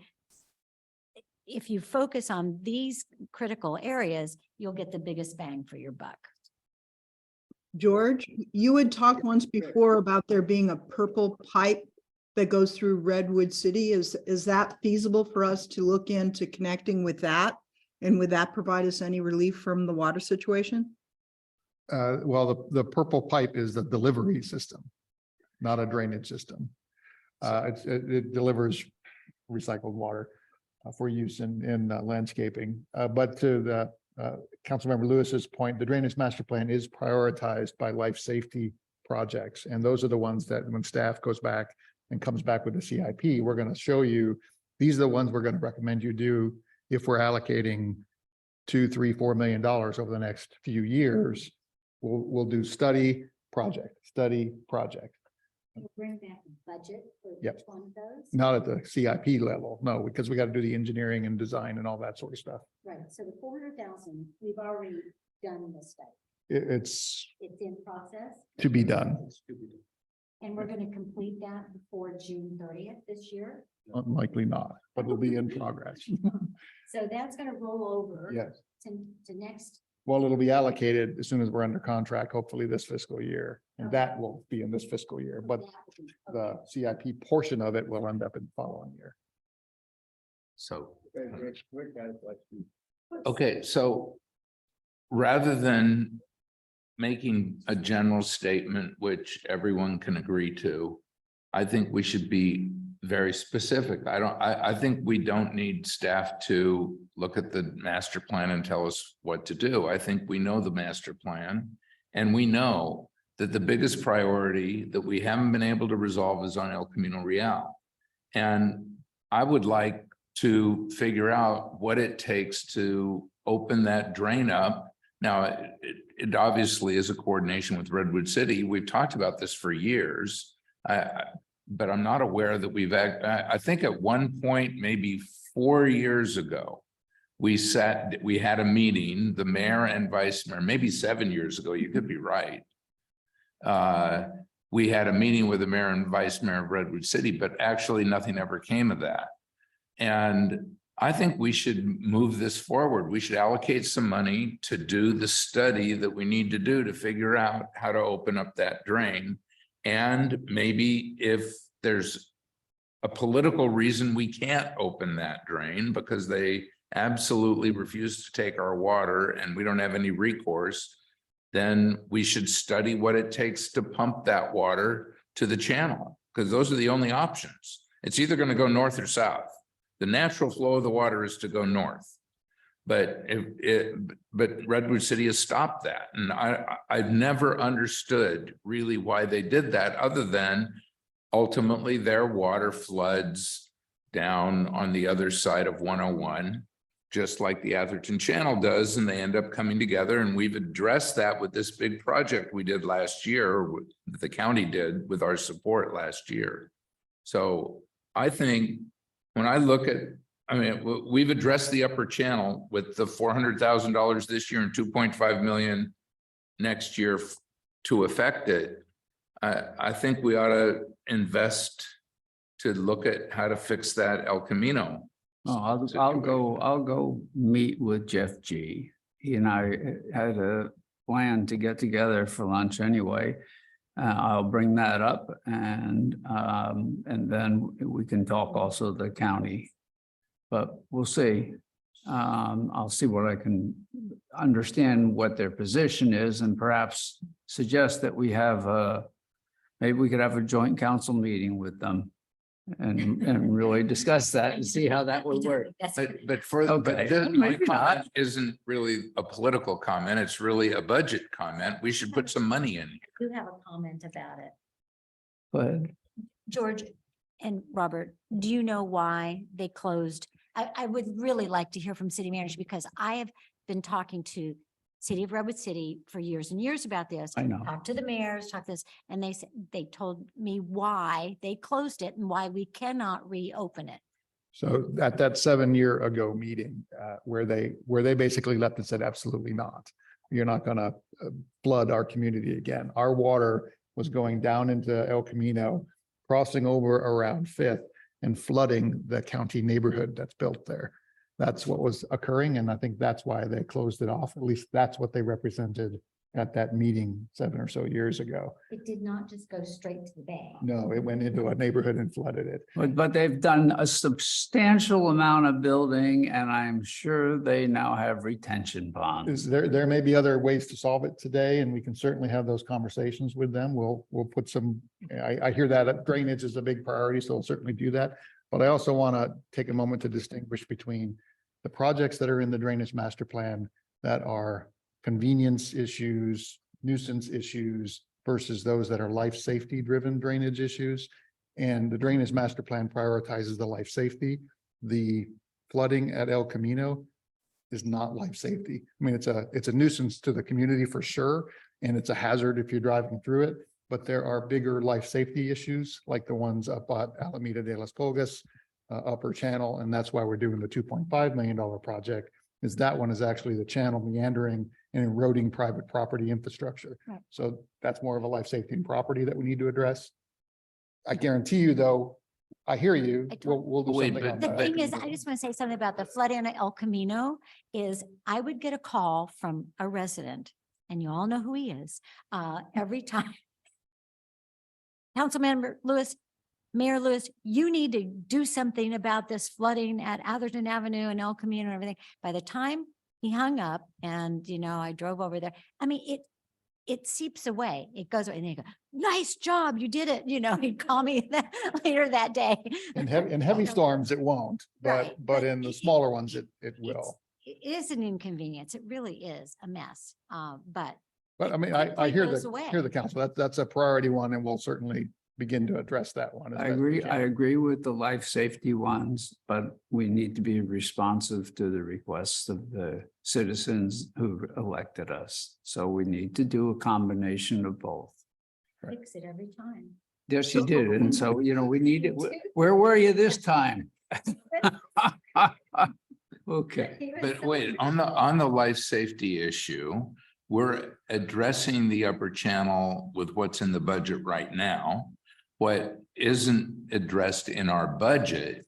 if you focus on these critical areas, you'll get the biggest bang for your buck. George, you had talked once before about there being a purple pipe that goes through Redwood City. Is that feasible for us to look into connecting with that? And would that provide us any relief from the water situation? Well, the purple pipe is the delivery system, not a drainage system. It delivers recycled water for use in landscaping. But to the Councilmember Lewis's point, the drainage master plan is prioritized by life safety projects. And those are the ones that when staff goes back and comes back with the CIP, we're going to show you, these are the ones we're going to recommend you do if we're allocating $2, $3, $4 million over the next few years. We'll do study, project. Bring back a budget for Yep. each one of those. Not at the CIP level, no, because we got to do the engineering and design and all that sort of stuff. Right, so the 400,000, we've already done the study. it's It's in process to be done. and we're gonna complete that before June 30th this year. Likely not, but it'll be in progress. So that's gonna roll over. Yes. To next. Well, it'll be allocated as soon as we're under contract, hopefully this fiscal year, and that will be in this fiscal year, but the CIP portion of it will end up in the following year. So. Okay, so rather than making a general statement, which everyone can agree to, I think we should be very specific. I think we don't need staff to look at the master plan and tell us what to do. I think we know the master plan. And we know that the biggest priority that we haven't been able to resolve is on El Camino Real. And I would like to figure out what it takes to open that drain up. Now, it obviously is a coordination with Redwood City. We've talked about this for years. But I'm not aware that I think at one point, maybe 4 years ago, we had a meeting, the mayor and vice mayor, maybe 7 years ago, you could be right. We had a meeting with the mayor and vice mayor of Redwood City, but actually nothing ever came of that. And I think we should move this forward. We should allocate some money to do the study that we need to do to figure out how to open up that drain. And maybe if there's a political reason we can't open that drain because they absolutely refuse to take our water and we don't have any recourse, then we should study what it takes to pump that water to the channel, because those are the only options. It's either going to go north or south. The natural flow of the water is to go north. But Redwood City has stopped that. And I've never understood really why they did that, other than ultimately their water floods down on the other side of 101, just like the Atherton Channel does, and they end up coming together. And we've addressed that with this big project we did last year, the county did with our support last year. So I think when I look at, I mean, we've addressed the upper channel with the $400,000 this year and 2.5 million next year to affect it. I think we ought to invest to look at how to fix that El Camino. Oh, I'll go meet with Jeff G. He and I had a plan to get together for lunch anyway. I'll bring that up and then we can talk also the county. But we'll see. I'll see what I can understand what their position is and perhaps suggest that we have maybe we could have a joint council meeting with them and really discuss that and see how that would work. But for Okay. my Maybe not. comment isn't really a political comment. It's really a budget comment. We should put some money in. I do have a comment about it. But George and Robert, do you know why they closed? I would really like to hear from city managers because I have been talking to City of Redwood City for years and years about this. I know. Talked to the mayors, talked this, and they said, they told me why they closed it and why we cannot reopen it. So at that 7 year ago meeting, where they basically left and said, absolutely not. You're not gonna flood our community again. Our water was going down into El Camino, crossing over around Fifth and flooding the county neighborhood that's built there. That's what was occurring. And I think that's why they closed it off. At least that's what they represented at that meeting 7 or so years ago. It did not just go straight to the bay. No, it went into a neighborhood and flooded it. But they've done a substantial amount of building and I'm sure they now have retention ponds. There may be other ways to solve it today, and we can certainly have those conversations with them. We'll put some, I hear that drainage is a big priority, so we'll certainly do that. But I also want to take a moment to distinguish between the projects that are in the drainage master plan that are convenience issues, nuisance issues versus those that are life safety driven drainage issues. And the drainage master plan prioritizes the life safety. The flooding at El Camino is not life safety. I mean, it's a nuisance to the community for sure. And it's a hazard if you're driving through it, but there are bigger life safety issues like the ones up at Alameda de las Colgas, upper channel. And that's why we're doing the $2.5 million project, is that one is actually the channel meandering and eroding private property infrastructure. Right. So that's more of a life safety and property that we need to address. I guarantee you, though, I hear you. I don't- We'll do Wait, something on The that. thing is, I just want to say something about the flooding on El Camino is I would get a call from a resident, and you all know who he is, every time. Councilmember Lewis, Mayor Lewis, you need to do something about this flooding at Atherton Avenue and El Camino and everything. By the time he hung up and, I drove over there, I mean, it seeps away. It goes away and they go, nice job, you did it. He'd call me later that day. In heavy storms, it won't, Right, but but in the it- smaller ones, it It's- will. It is an inconvenience. It really is a mess. But But I it mean, I quickly hear goes the, away. hear the council. That's a priority one, and we'll certainly begin to address that one. as I best we agree, can. I agree with the life safety ones, but we need to be responsive to the requests of the citizens who elected us. So we need to do a combination of both. Fix it every time. Yes, you did. And so, we need it. Where were you this time? Okay, But wait, on the life safety issue, we're addressing the upper channel with what's in the budget right now. What isn't addressed in our budget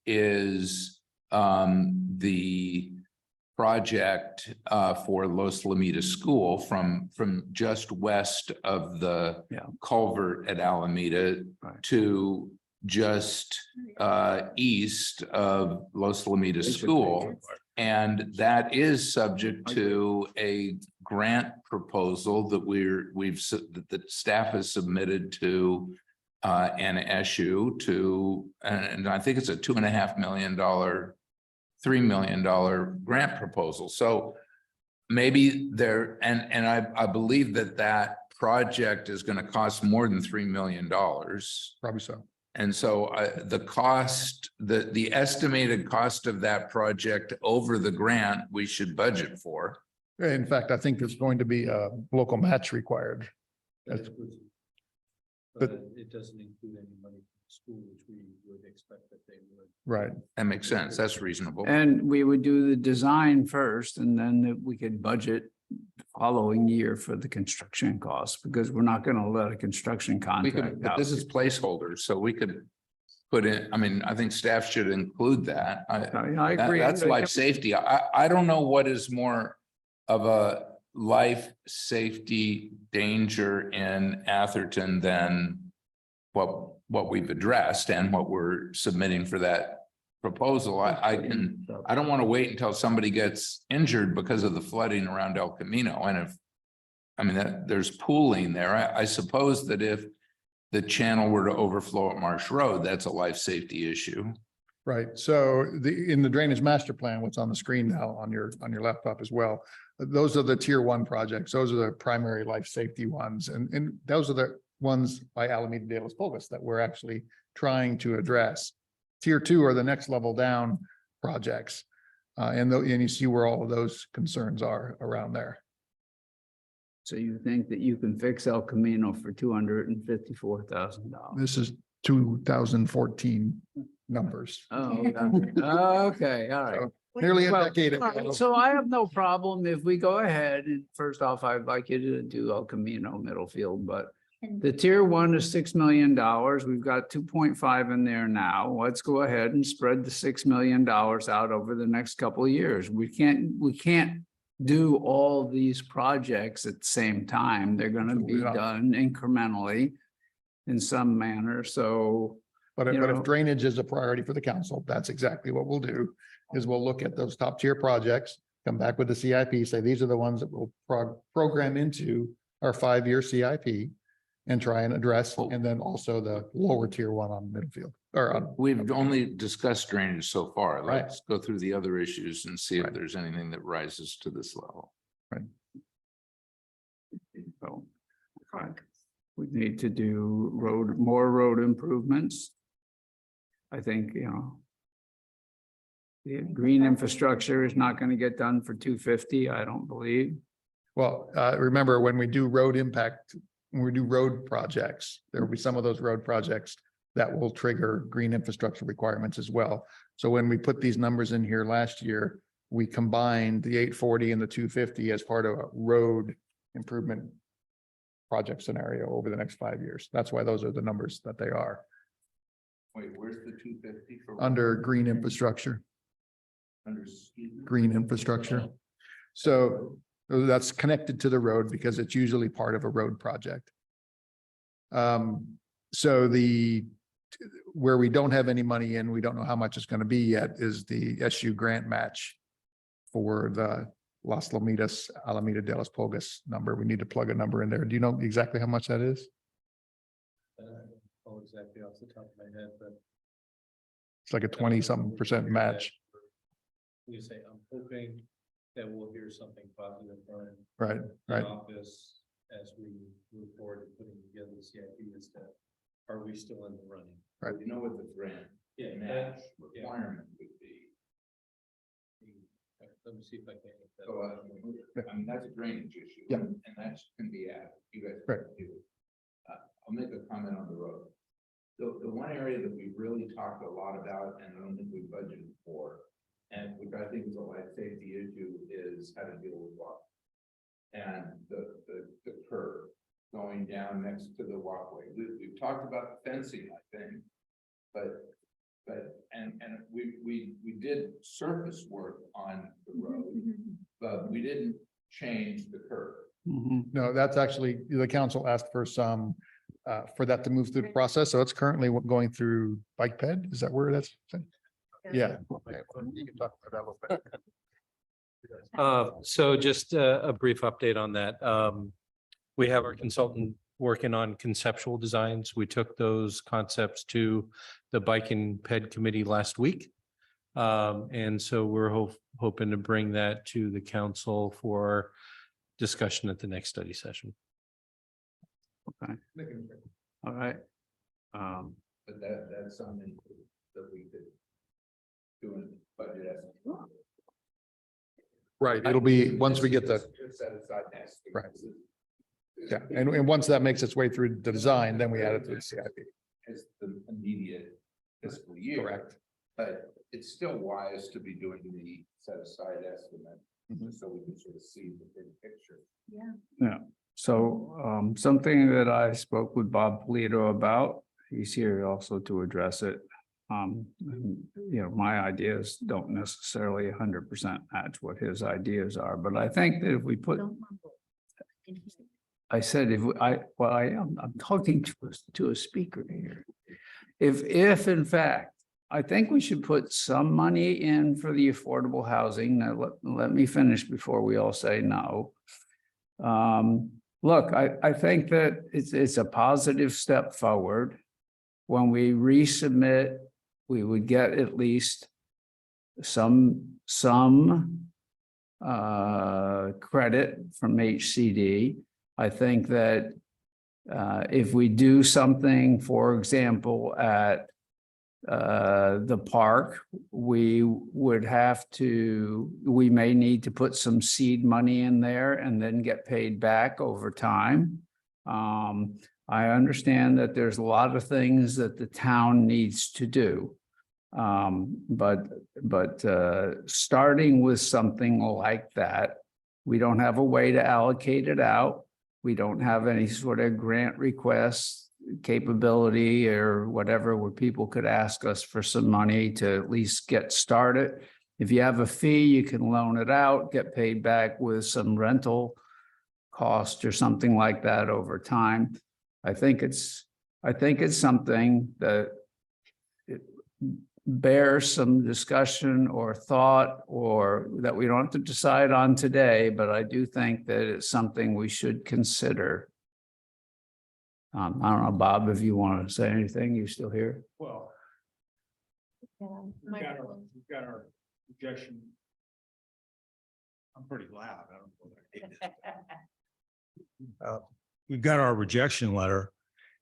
is the project for Los Lamitas School from just west of the Yeah. culvert at Alameda Right. to just east of Los Lamitas School. And that is subject to a grant proposal that that the staff has submitted to NSU and I think it's a $2.5 million, $3 million grant proposal. So maybe there, and I believe that project is going to cost more than $3 million. Probably so. And so the cost, the estimated cost of that project over the grant, we should budget for. In fact, I think there's going to be a local match required. That's- But it doesn't include any money from the school, which we would expect that they would. Right. That makes sense. That's reasonable. and we would do the design first and then we could budget the following year for the construction costs, because we're not gonna let a construction We contract could, but out. this is placeholders, so we could put in, I think staff should include that. I agree. That's life safety. I don't know what is more of a life safety danger in Atherton than what we've addressed and what we're submitting for that proposal. I don't want to wait until somebody gets injured because of the flooding around El Camino. And there's pooling there. I suppose that if the channel were to overflow at Marsh Road, that's a life safety issue. Right. So in the drainage master plan, what's on the screen now on your laptop as well, those are the tier 1 projects. Those are the primary life safety ones. And those are the ones by Alameda de los Povas that we're actually trying to address. Tier 2 are the next level down projects. And you see where all of those concerns are around there. So you think that you can fix El Camino for $254,000? This is 2014 numbers. Oh, okay, all right. Nearly a Well, decade all right, ago. so I have no problem if we go ahead and first off, I'd like you to do El Camino Middlefield, but the tier 1 is $6 million. We've got 2.5 in there now. Let's go ahead and spread the $6 million out over the next couple of years. We can't do all these projects at the same time. They're gonna be Absolutely not. done incrementally in some manner, so. But you if know. drainage is a priority for the council, that's exactly what we'll do, is we'll look at those top tier projects, come back with the CIP, say these are the ones that we'll program into our 5-year CIP and try and address, and then also the lower tier 1 on Middlefield or on. We've only discussed drainage so far. Right. Let's go through the other issues and see if Right. there's anything that rises to this level. So, we need to do more road improvements. I think, the green infrastructure is not gonna get done for $250, I don't believe. Well, remember when we do road impact, when we do road projects, there will be some of those road projects that will trigger green infrastructure requirements as well. So when we put these numbers in here last year, we combined the 840 and the 250 as part of a road improvement project scenario over the next 5 years. That's why those are the numbers that they are Wait, where's the 250 for? under green infrastructure, Under. green infrastructure. So that's connected to the road because it's usually part of a road project. So where we don't have any money in, we don't know how much it's going to be yet, is the SU grant match for the Las Lomitas, Alameda de los Pogas number. We need to plug a number in there. Do you know exactly how much that is? Oh, exactly off the top of my head, but. It's like a 20-something% match, You say, I'm hoping that we'll hear something positive from right? the Right. office as we move forward in putting together the CIP as to, are we still in the running? Right. You know what the grant Yeah, match yeah. requirement would be. Let me see if I can. get that. So, I mean, that's a drainage issue. Yeah. And that can be added. You guys. Right. can do it. I'll make a comment on the road. The one area that we really talked a lot about, and I don't think we budgeted for, and which I think is a life safety issue, is how to deal with water. And the curve going down next to the walkway. We've talked about fencing, I think. But we did surface work on the road, but we didn't change the curve. No, that's actually, the council asked for some, for that to move through the process. So it's currently going through Bike Ped. Is that where that's? Yeah. Okay, well, you can talk about that a little bit. So just a brief update on that. We have our consultant working on conceptual designs. We took those concepts to the Bike and Ped Committee last week. And so we're hoping to bring that to the council for discussion at the next study session. Okay. All right. But that's something that we could do in budget estimate. Right, it'll be, once we get the, Set aside next. Right. yeah, and once that makes its way through the design, then we add it to the CIP. As the immediate fiscal year. Correct. But it's still wise to be doing the set aside estimate, Mhm. so we can sort of see the big picture. So something that I spoke with Bob Polito about, he's here also to address it. My ideas don't necessarily 100% match what his ideas are, but I think that if we put, I said, I'm talking to a speaker here. If in fact, I think we should put some money in for the affordable housing. Now, let me finish before we all say no. Look, I think that it's a positive step forward. When we resubmit, we would get at least some credit from HCD. I think that if we do something, for example, at the park, we may need to put some seed money in there and then get paid back over time. I understand that there's a lot of things that the town needs to do. But starting with something like that, we don't have a way to allocate it out. We don't have any sort of grant request capability or whatever where people could ask us for some money to at least get started. If you have a fee, you can loan it out, get paid back with some rental cost or something like that over time. I think it's something that it bears some discussion or thought, or that we don't have to decide on today, but I do think that it's something we should consider. I don't know, Bob, if you want to say anything, you still here? Well, we've got our projection. I'm pretty loud. I don't know. We've got our rejection letter,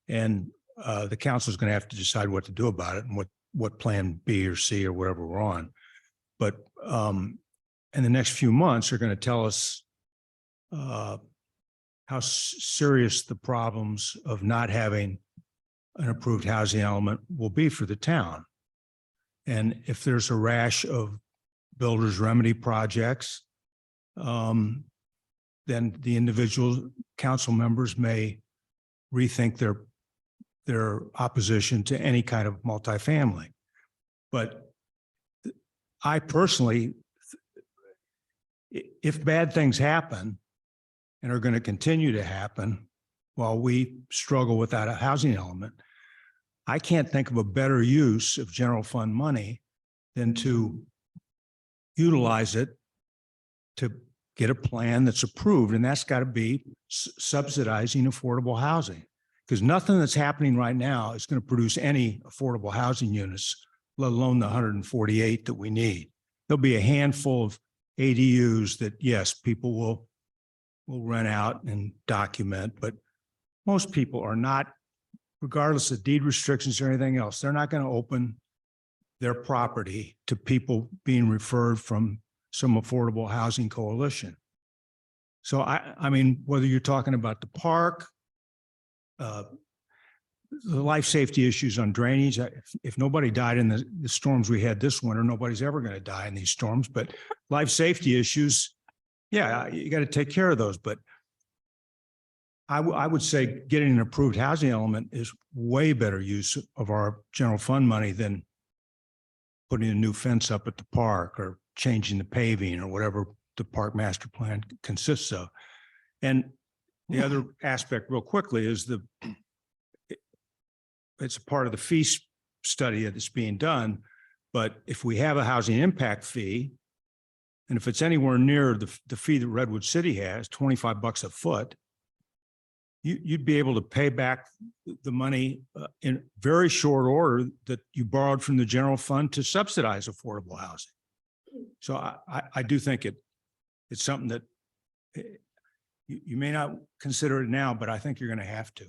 and the council is going to have to decide what to do about it and what plan B or C or whatever we're on. But in the next few months are going to tell us how serious the problems of not having an approved housing element will be for the town. And if there's a rash of builders remedy projects, then the individual council members may rethink their opposition to any kind of multifamily. But I personally, if bad things happen and are going to continue to happen while we struggle without a housing element, I can't think of a better use of general fund money than to utilize it to get a plan that's approved, and that's got to be subsidizing affordable housing. Because nothing that's happening right now is going to produce any affordable housing units, let alone the 148 that we need. There'll be a handful of ADUs that, yes, people will rent out and document, but most people are not, regardless of deed restrictions or anything else, they're not going to open their property to people being referred from some affordable housing coalition. So I mean, whether you're talking about the park, the life safety issues on drainage, if nobody died in the storms we had this winter, nobody's ever going to die in these storms, but life safety issues, yeah, you got to take care of those. But I would say getting an approved housing element is way better use of our general fund money than putting a new fence up at the park or changing the paving or whatever the park master plan consists of. And the other aspect real quickly is it's a part of the fee study that's being done. But if we have a housing impact fee, and if it's anywhere near the fee that Redwood City has, $25 a foot, you'd be able to pay back the money in very short order that you borrowed from the general fund to subsidize affordable housing. So I do think it's something that you may not consider it now, but I think you're going to have to.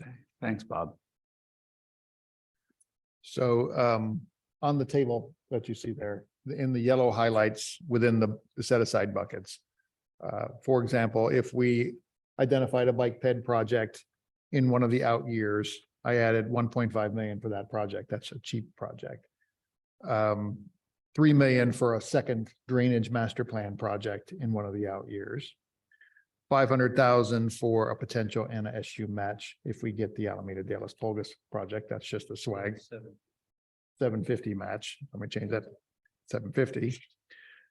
Okay, thanks, Bob. So on the table that you see there, in the yellow highlights within the set aside buckets. For example, if we identified a bike ped project in one of the out years, I added 1.5 million for that project. That's a cheap project. 3 million for a second drainage master plan project in one of the out years. 500,000 for a potential NSU match if we get the Alameda de las Pulgas project. That's just a swag. 750 match. Let me change that. 750.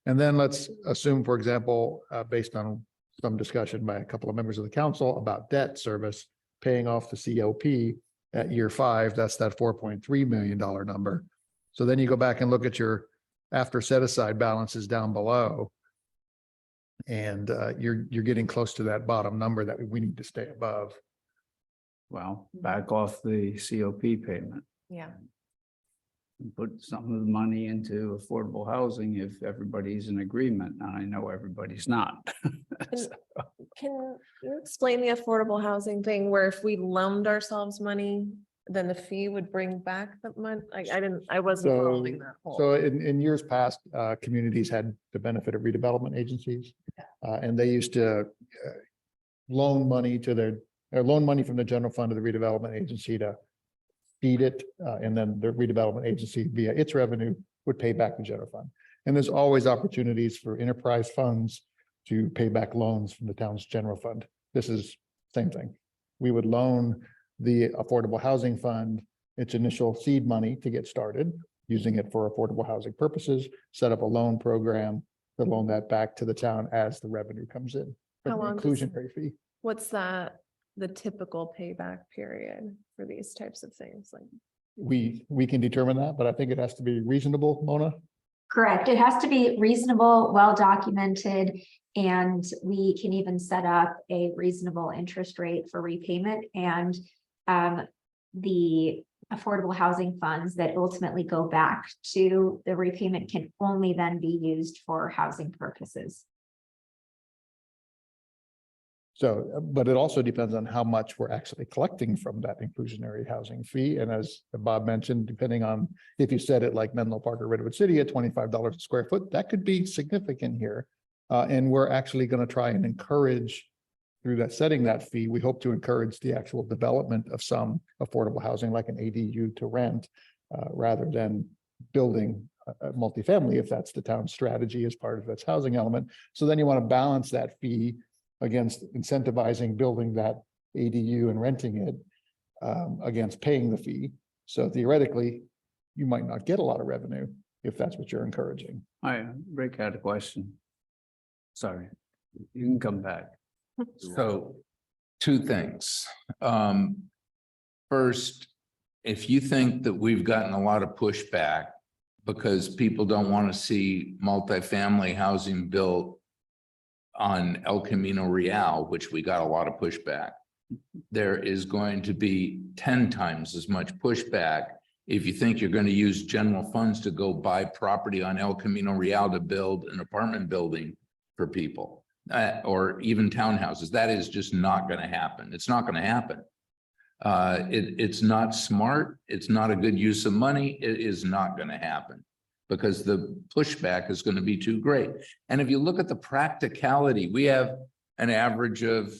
And then let's assume, for example, based on some discussion by a couple of members of the council about debt service, paying off the COP at year 5, that's that $4.3 million number. So then you go back and look at your after set aside balances down below. And you're getting close to that bottom number that we need to stay above. Well, back off the COP payment. Yeah. And put some of the money into affordable housing if everybody's in agreement. And I know everybody's not. Can you explain the affordable housing thing where if we loaned ourselves money, then the fee would bring back the money? I wasn't following that whole. So in years past, communities had the benefit of redevelopment agencies. And they used to loan money to loan money from the general fund to the redevelopment agency to feed it. And then the redevelopment agency via its revenue would pay back the general fund. And there's always opportunities for enterprise funds to pay back loans from the town's general fund. This is same thing. We would loan the affordable housing fund its initial seed money to get started, using it for affordable housing purposes, set up a loan program to loan that back to the town as the revenue comes in. How An long does- inclusionary fee. What's the typical payback period for these types of things? Like, We can determine that, but I think it has to be reasonable, Mona. Correct. It has to be reasonable, well documented, and we can even set up a reasonable interest rate for repayment. And the affordable housing funds that ultimately go back to the repayment can only then be used for housing purposes. So, but it also depends on how much we're actually collecting from that inclusionary housing fee. And as Bob mentioned, depending on if you set it like Menlo Park or Redwood City at $25 a square foot, that could be significant here. And we're actually going to try and encourage through that setting that fee. We hope to encourage the actual development of some affordable housing like an ADU to rent rather than building multifamily, if that's the town's strategy as part of its housing element. So then you want to balance that fee against incentivizing building that ADU and renting it against paying the fee. So theoretically, you might not get a lot of revenue if that's what you're encouraging. I, Rick had a question. Sorry, you can come back. So, two things. First, if you think that we've gotten a lot of pushback because people don't want to see multifamily housing built on El Camino Real, which we got a lot of pushback, there is going to be 10 times as much pushback if you think you're going to use general funds to go buy property on El Camino Real to build an apartment building for people, or even townhouses. That is just not going to happen. It's not going to happen. It's not smart. It's not a good use of money. It is not going to happen because the pushback is going to be too great. And if you look at the practicality, we have an average of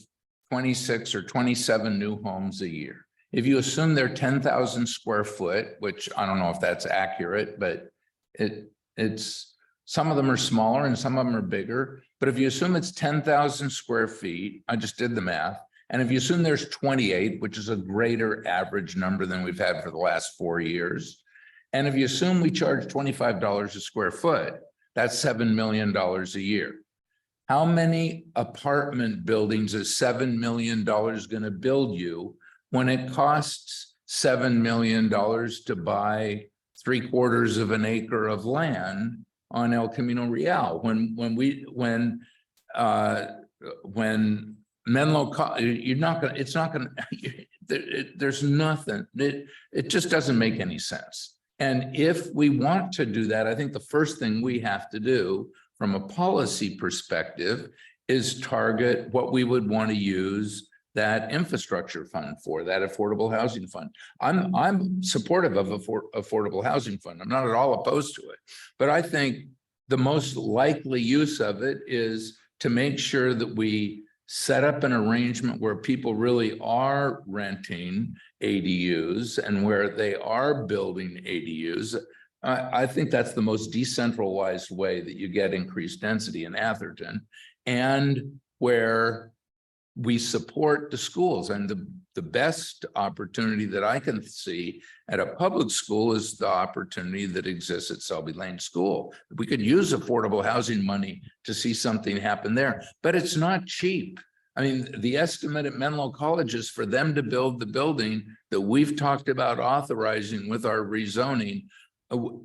26 or 27 new homes a year. If you assume they're 10,000 square foot, which I don't know if that's accurate, but it's some of them are smaller and some of them are bigger. But if you assume it's 10,000 square feet, I just did the math. And if you assume there's 28, which is a greater average number than we've had for the last 4 years. And if you assume we charge $25 a square foot, that's $7 million a year. How many apartment buildings is $7 million going to build you when it costs $7 million to buy 3/4 of an acre of land on El Camino Real? When Menlo, you're not gonna, it's not gonna, there's nothing, it just doesn't make any sense. And if we want to do that, I think the first thing we have to do from a policy perspective is target what we would want to use that infrastructure fund for, that affordable housing fund. I'm supportive of affordable housing fund. I'm not at all opposed to it, but I think the most likely use of it is to make sure that we set up an arrangement where people really are renting ADUs and where they are building ADUs. I think that's the most decentralized way that you get increased density in Atherton, and where we support the schools. And the best opportunity that I can see at a public school is the opportunity that exists at Selby Lane School. We could use affordable housing money to see something happen there, but it's not cheap. I mean, the estimate at Menlo College is for them to build the building that we've talked about authorizing with our rezoning,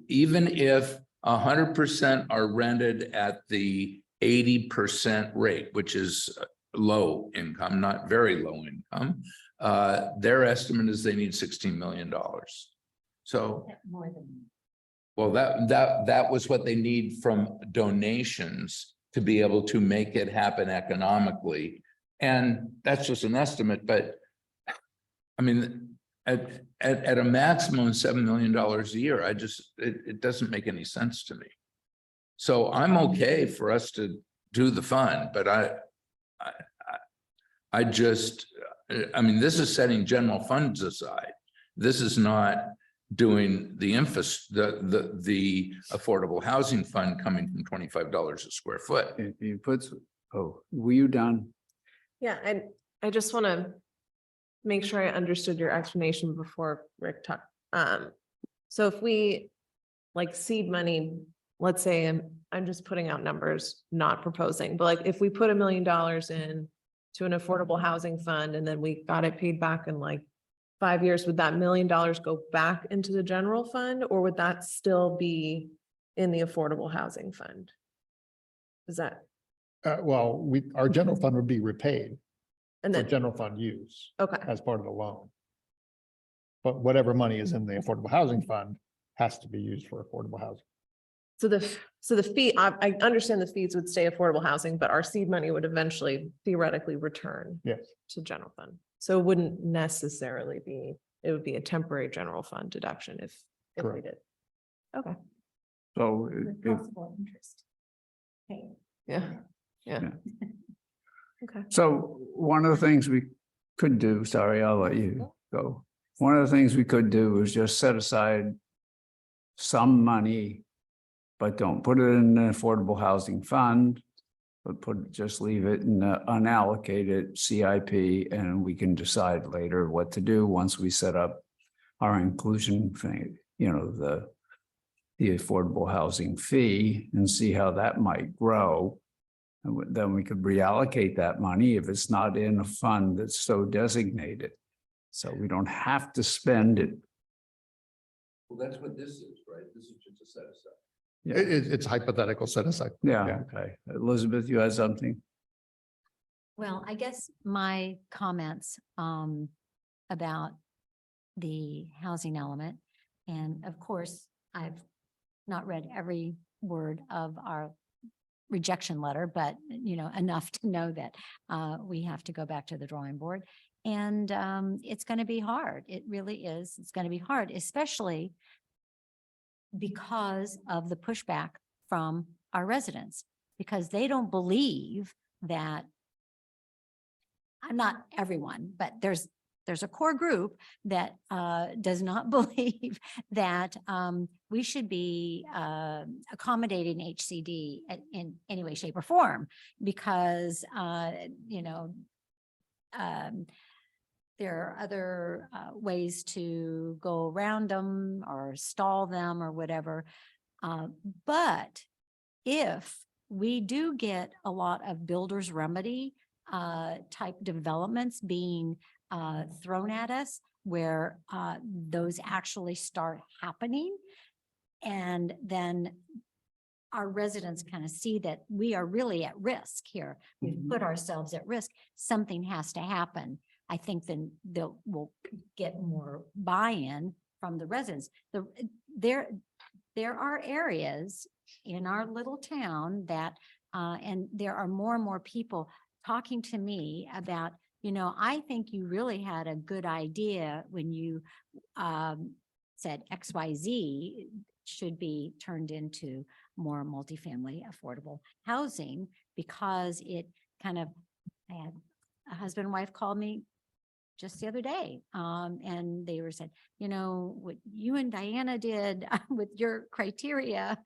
even if 100% are rented at the 80% rate, which is low income, not very low income. Their estimate is they need $16 million. So, More than. well, that was what they need from donations to be able to make it happen economically. And that's just an estimate, but I mean, at a maximum $7 million a year, it doesn't make any sense to me. So I'm okay for us to do the fund, but I mean, this is setting general funds aside. This is not doing the the affordable housing fund coming from $25 a square foot. If you put, oh, were you done? Yeah, and I just want to make sure I understood your explanation before Rick talked. So if we like seed money, let's say I'm just putting out numbers, not proposing, but like if we put $1 million in to an affordable housing fund and then we got it paid back in like 5 years, would that $1 million go back into the general fund, or would that still be in the affordable housing fund? Is that? Well, our general fund would be repaid And for then, general fund use okay, as part of the loan. But whatever money is in the affordable housing fund has to be used for affordable housing. so the fee, I understand the fees would stay affordable housing, but our seed money would eventually theoretically return. Yes. To general fund. So it wouldn't necessarily be, it would be a temporary general fund deduction if we Correct. did. Okay, So With if, possible interest. Okay. yeah, yeah. Yeah. Okay. so one of the things we could do, sorry, I'll let you go. One of the things we could do is just set aside some money But don't put it in an affordable housing fund, but just leave it in the unallocated CIP, and we can decide later what to do once we set up our inclusion thing, the affordable housing fee, and see how that might grow. And then we could reallocate that money if it's not in a fund that's so designated. So we don't have to spend it. Well, that's what this is, right? This is just a set aside. Yeah, It's hypothetical set aside. yeah, okay. Elizabeth, you had something? Well, I guess my comments about the housing element, and of course, I've not read every word of our rejection letter, but enough to know that we have to go back to the drawing board. And it's going to be hard. It really is. It's going to be hard, especially because of the pushback from our residents, because they don't believe that, not everyone, but there's a core group that does not believe that we should be accommodating HCD in any way, shape, or form, because there are other ways to go around them or stall them or whatever. But if we do get a lot of builder's remedy type developments being thrown at us, where those actually start happening, and then our residents kind of see that we are really at risk here. We've put ourselves at risk. Something has to happen. I think then we'll get more buy-in from the residents. There are areas in our little town that, and there are more and more people talking to me about, I think you really had a good idea when you said XYZ should be turned into more multifamily affordable housing, because it kind of, I had a husband and wife called me just the other day, and they were said, what you and Diana did with your criteria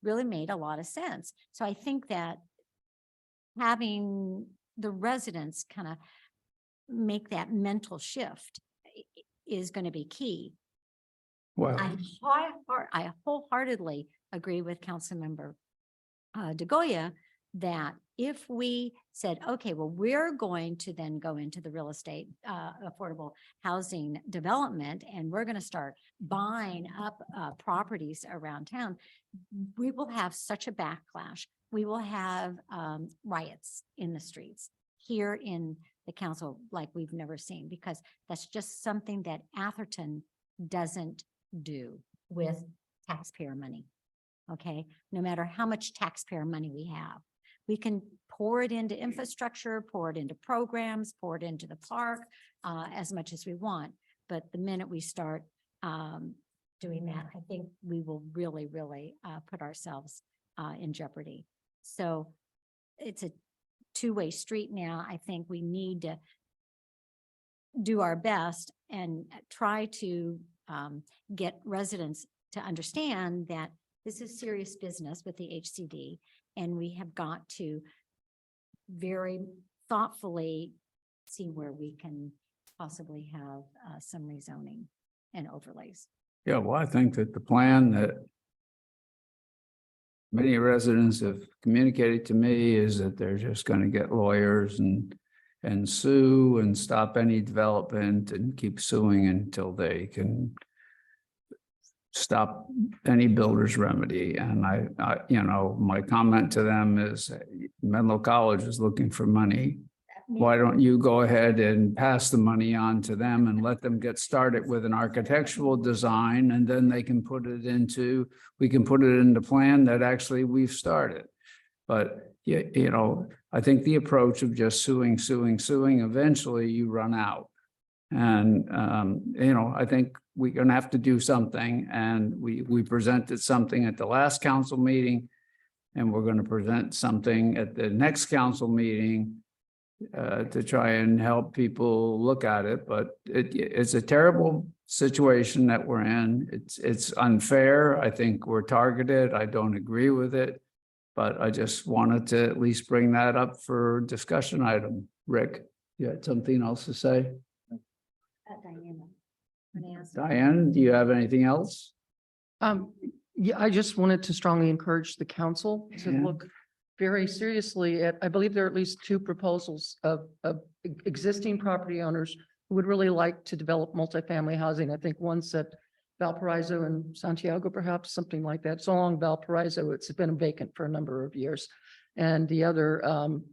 really made a lot of sense. So I think that having the residents kind of make that mental shift is going to be key. Well, I wholeheartedly agree with Councilmember DeGoya that if we said, okay, well, we're going to then go into the real estate affordable housing development, and we're going to start buying up properties around town, we will have such a backlash. We will have riots in the streets here in the council like we've never seen, because that's just something that Atherton doesn't do with taxpayer money. Okay, no matter how much taxpayer money we have, we can pour it into infrastructure, pour it into programs, pour it into the park as much as we want. But the minute we start doing that, I think we will really, really put ourselves in jeopardy. So it's a two-way street now. I think we need to do our best and try to get residents to understand that this is serious business with the HCD, and we have got to very thoughtfully see where we can possibly have some rezoning and overlays. yeah, well, I think that the plan that many residents have communicated to me is that they're just going to get lawyers and sue and stop any development and keep suing until they can stop any builder's remedy. And I my comment to them is Menlo College is looking for money. Why don't you go ahead and pass the money on to them and let them get started with an architectural design, and then they can put it into, we can put it in the plan that actually we've started. But I think the approach of just suing, eventually you run out. And, I think we're going to have to do something, and we presented something at the last council meeting, and we're going to present something at the next council meeting. to try and help people look at it, but it's a terrible situation that we're in. It's unfair. I think we're targeted. I don't agree with it. But I just wanted to at least bring that up for discussion item. Rick, you had something else to say? Diane, do you have anything else? Yeah, I just wanted to strongly encourage the council to Yeah. look very seriously at, I believe there are at least two proposals of existing property owners who would really like to develop multifamily housing. I think one's at Valparaiso and Santiago, perhaps, something like that. So along Valparaiso, it's been vacant for a number of years. And the other,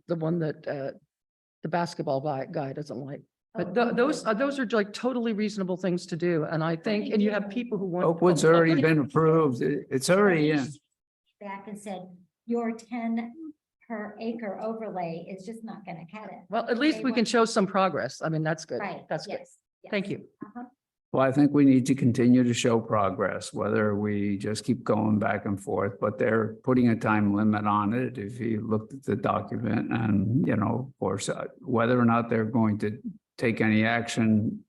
the one that the basketball guy doesn't like. But those are like totally reasonable things to do. And I think, and you have people who want. Oakwood's already been approved. It's already in. Back and said, your 10 per acre overlay is just not gonna cut it. Well, at least we can show some progress. I mean, that's good. Right, That's good. yes, yes. Thank you. Uh-huh. Well, I think we need to continue to show progress, whether we just keep going back and forth, but they're putting a time limit on it. If you looked at the document and, you know, of course, whether or not they're going to take any action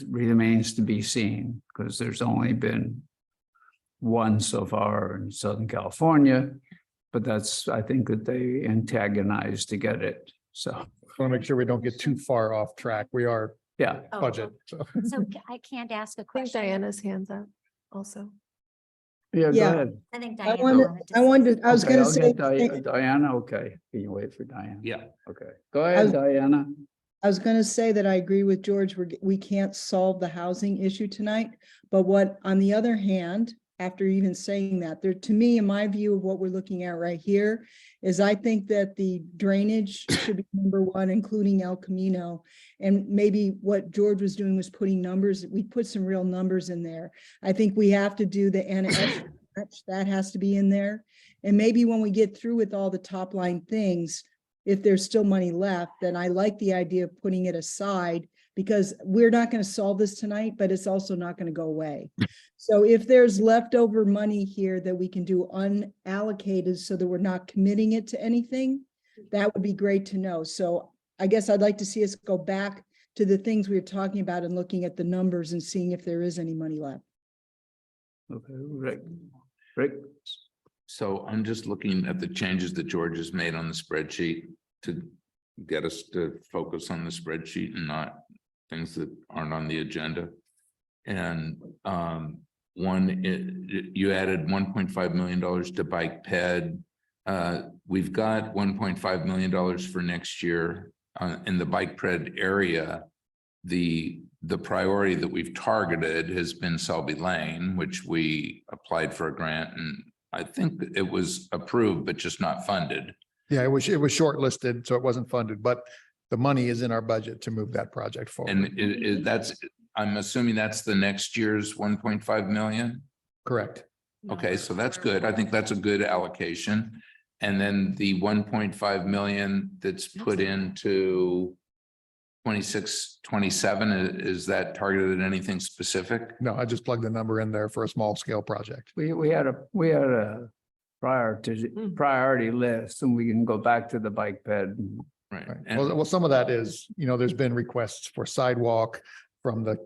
remains to be seen, because there's only been one so far in Southern California, but that's, I think that they antagonized to get it. So, Want to make sure we don't get too far off track. We are yeah. Oh, budget. So So I can't ask a I think question. Diana's hands up also. Yeah, go Yeah. ahead. I think I Diana wanted, say I was Okay, gonna I'll say, get Diana, okay. Can you wait for Diana? Yeah. Okay, go ahead, Diana. I was gonna say that I agree with George. We can't solve the housing issue tonight. But what, on the other hand, after even saying that, there, to me, in my view of what we're looking at right here, is I think that the drainage should be number one, including El Camino. And maybe what George was doing was putting numbers, we put some real numbers in there. I think we have to do the NS, that has to be in there. And maybe when we get through with all the top line things, if there's still money left, then I like the idea of putting it aside, because we're not going to solve this tonight, but it's also not going to go away. So if there's leftover money here that we can do unallocated so that we're not committing it to anything, that would be great to know. So I guess I'd like to see us go back to the things we were talking about and looking at the numbers and seeing if there is any money left. Okay, Rick, So I'm just looking at the changes that George has made on the spreadsheet to get us to focus on the spreadsheet and not things that aren't on the agenda. And you added $1.5 million to bike ped. We've got $1.5 million for next year in the bike ped area. The priority that we've targeted has been Selby Lane, which we applied for a grant, and I think it was approved, but just not funded. yeah, it was shortlisted, so it wasn't funded, but the money is in our budget to move that project forward. And I'm assuming that's the next year's 1.5 million. Correct. Okay, so that's good. I think that's a good allocation. And then the 1.5 million that's put into 26, 27, is that targeted at anything specific? No, I just plugged the number in there for a small scale project. we had a priority list, and we can go back to the bike ped. Right. Right. And- Well, some of that is, there's been requests for sidewalk from the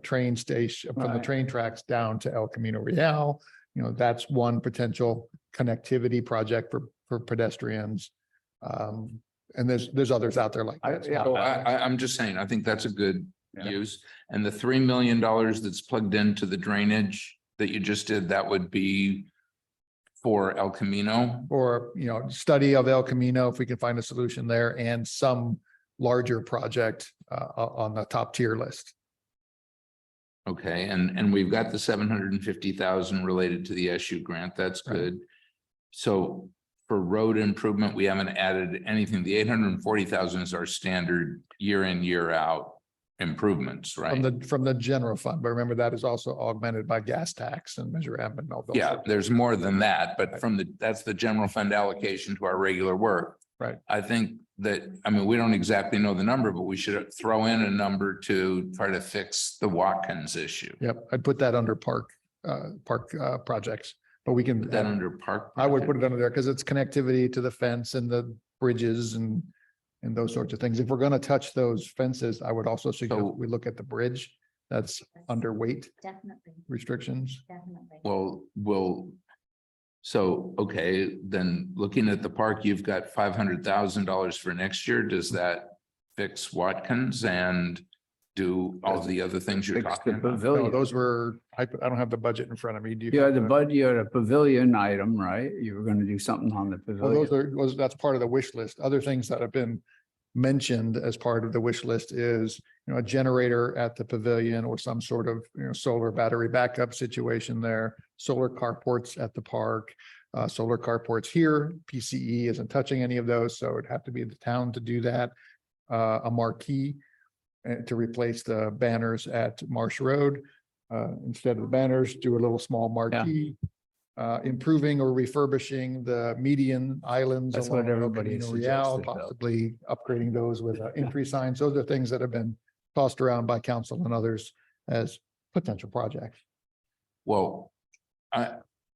train station, from the Right. train tracks down to El Camino Real. That's one potential connectivity project for pedestrians. And there's others out there like that. Yeah. So I'm just saying, I think that's a good Yeah. use. And the $3 million that's plugged into the drainage that you just did, that would be for El Camino. Or, study of El Camino, if we can find a solution there, and some larger project on the top tier list. Okay, and we've got the 750,000 related to the SU grant. That's Right. good. So for road improvement, we haven't added anything. The 840,000 is our standard year in, year out improvements, right? From the general fund, but remember that is also augmented by gas tax and Measure M and all those. Yeah, there's more than that, but that's the general fund allocation to our regular work. Right. I think that, we don't exactly know the number, but we should throw in a number to try to fix the Watkins issue. Yep, I'd put that under park projects, but we can. Put that under park. I would put it under there because it's connectivity to the fence and the bridges and and those sorts of things. If we're going to touch those fences, I would also suggest So- we look at the bridge that's underweight Definitely, restrictions. definitely. So, okay, then looking at the park, you've got $500,000 for next year. Does that fix Watkins and do all the other things you're Fix talking the about? No, pavilion. those were, I don't have the budget in front of me. Do you? You have had the the- bud, you had a pavilion item, right? You were gonna do something on the Well, those pavilion. are, that's part of the wish list. Other things that have been mentioned as part of the wish list is, a generator at the pavilion or some sort of, solar battery backup situation there, solar carports at the park, solar carports here. PCE isn't touching any of those, so it'd have to be the town to do that. A marquee to replace the banners at Marsh Road. Instead of the banners, do a little small marquee. Improving or refurbishing the median islands. That's what along El everybody Camino suggested, Real, though. possibly upgrading those with entry signs. Those are things that have been tossed around by council and others as potential projects. Well,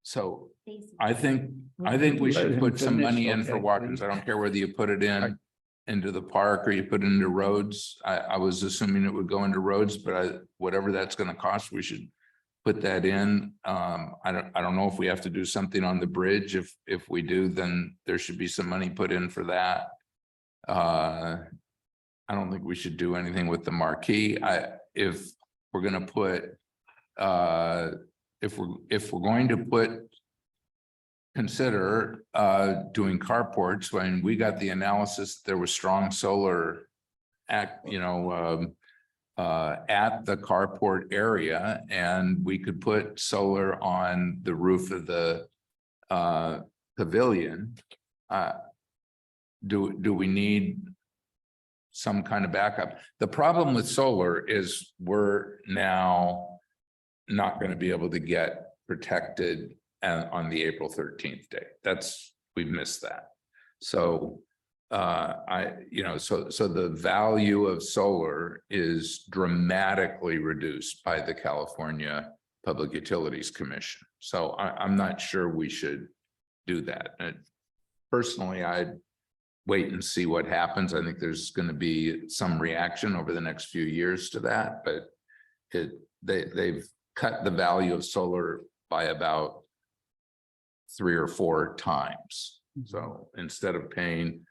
so Stacy. I think we Let should him put some finish, money in for okay, Watkins. please. I don't care whether you put it in into the park or you put it into roads. I was assuming it would go into roads, but whatever that's gonna cost, we should put that in. I don't know if we have to do something on the bridge. If we do, then there should be some money put in for that. I don't think we should do anything with the marquee. If we're gonna put, if we're going to consider doing carports, when we got the analysis, there was strong solar at the carport area, and we could put solar on the roof of the pavilion. Do we need some kind of backup? The problem with solar is we're now not going to be able to get protected on the April 13th date. We've missed that. So so the value of solar is dramatically reduced by the California Public Utilities Commission. So I'm not sure we should do that. Personally, I'd wait and see what happens. I think there's going to be some reaction over the next few years to that, but they've cut the value of solar by about 3 or 4 times. So instead of paying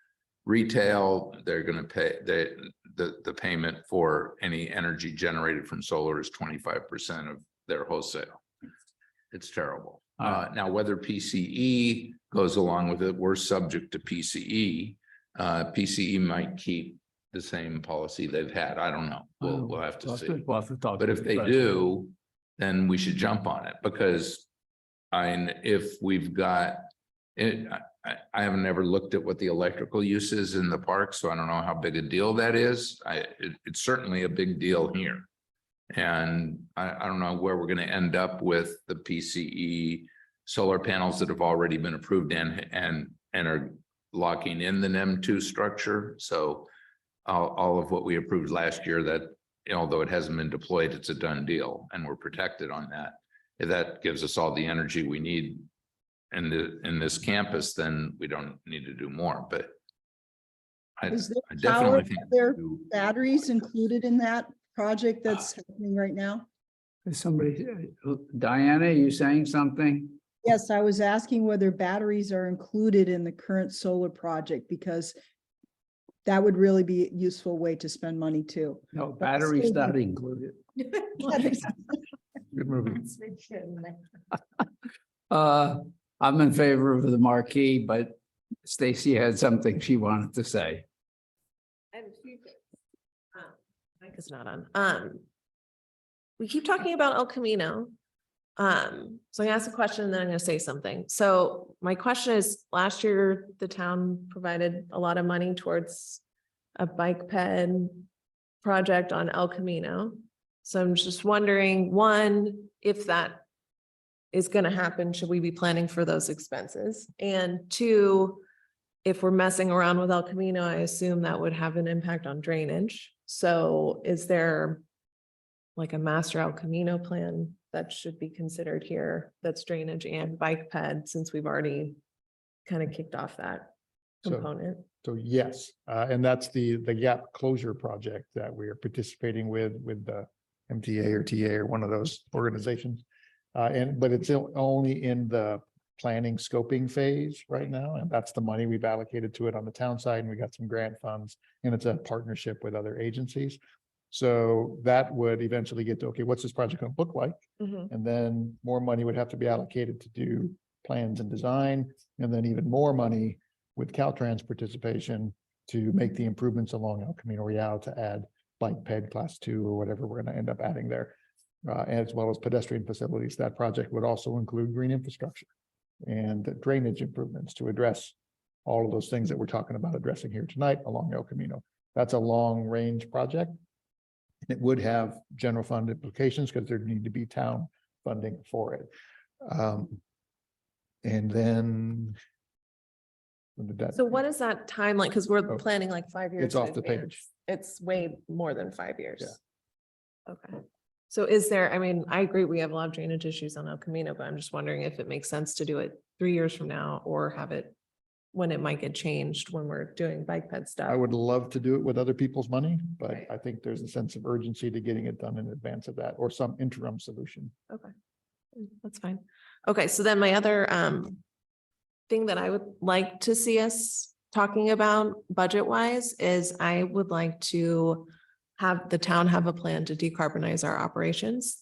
retail, they're going to pay the payment for any energy generated from solar is 25% of their wholesale. It's terrible. Now, whether PCE goes along with it, we're subject to PCE. PCE might keep the same policy they've had. I don't know. We'll have to see. We'll have to talk But to if the they president. do, then we should jump on it, because if we've got it, I haven't ever looked at what the electrical use is in the park, so I don't know how big a deal that is. It's certainly a big deal here. And I don't know where we're going to end up with the PCE solar panels that have already been approved and are locking in the NEM2 structure. So all of what we approved last year, that although it hasn't been deployed, it's a done deal and we're protected on that. If that gives us all the energy we need in this campus, then we don't need to do more, but I Is there definitely power, think. there batteries included in that project that's happening right now? Is somebody, Diana, are you saying something? Yes, I was asking whether batteries are included in the current solar project, because that would really be a useful way to spend money too. No, batteries not included. Good movie. I'm in favor of the marquee, but Stacy had something she wanted to say. I have a few things. Mic is not on. We keep talking about El Camino. So I'm gonna ask a question and then I'm gonna say something. So my question is, last year, the town provided a lot of money towards a bike ped project on El Camino. So I'm just wondering, one, if that is gonna happen, should we be planning for those expenses? And two, if we're messing around with El Camino, I assume that would have an impact on drainage. So is there like a master El Camino plan that should be considered here, that's drainage and bike ped, since we've already kind of kicked off that So- component? So yes, and that's the gap closure project that we are participating with the MTA or TA or one of those organizations. But it's only in the planning scoping phase right now, and that's the money we've allocated to it on the town side, and we got some grant funds, and it's a partnership with other agencies. So that would eventually get to, okay, what's this project gonna look like? And then more money would have to be allocated to do plans and design, and then even more money with Caltrans participation to make the improvements along El Camino Real to add bike ped class 2 or whatever we're gonna end up adding there. As well as pedestrian facilities. That project would also include green infrastructure and drainage improvements to address all of those things that we're talking about addressing here tonight along El Camino. That's a long range project. It would have general fund implications because there need to be town funding for it. And then. when did that- So what is that timeline? Because we're Oh, planning like 5 years. it's off in the advance. page. It's way more than 5 years. Yeah. Okay. So is there, I mean, I agree, we have a lot of drainage issues on El Camino, but I'm just wondering if it makes sense to do it 3 years from now or have it when it might get changed when we're doing bike ped stuff. I would love to do it with other people's money, but Right. I think there's a sense of urgency to getting it done in advance of that or some interim solution. Okay. That's fine. Okay, so then my other thing that I would like to see us talking about budget wise is I would like to have the town have a plan to decarbonize our operations.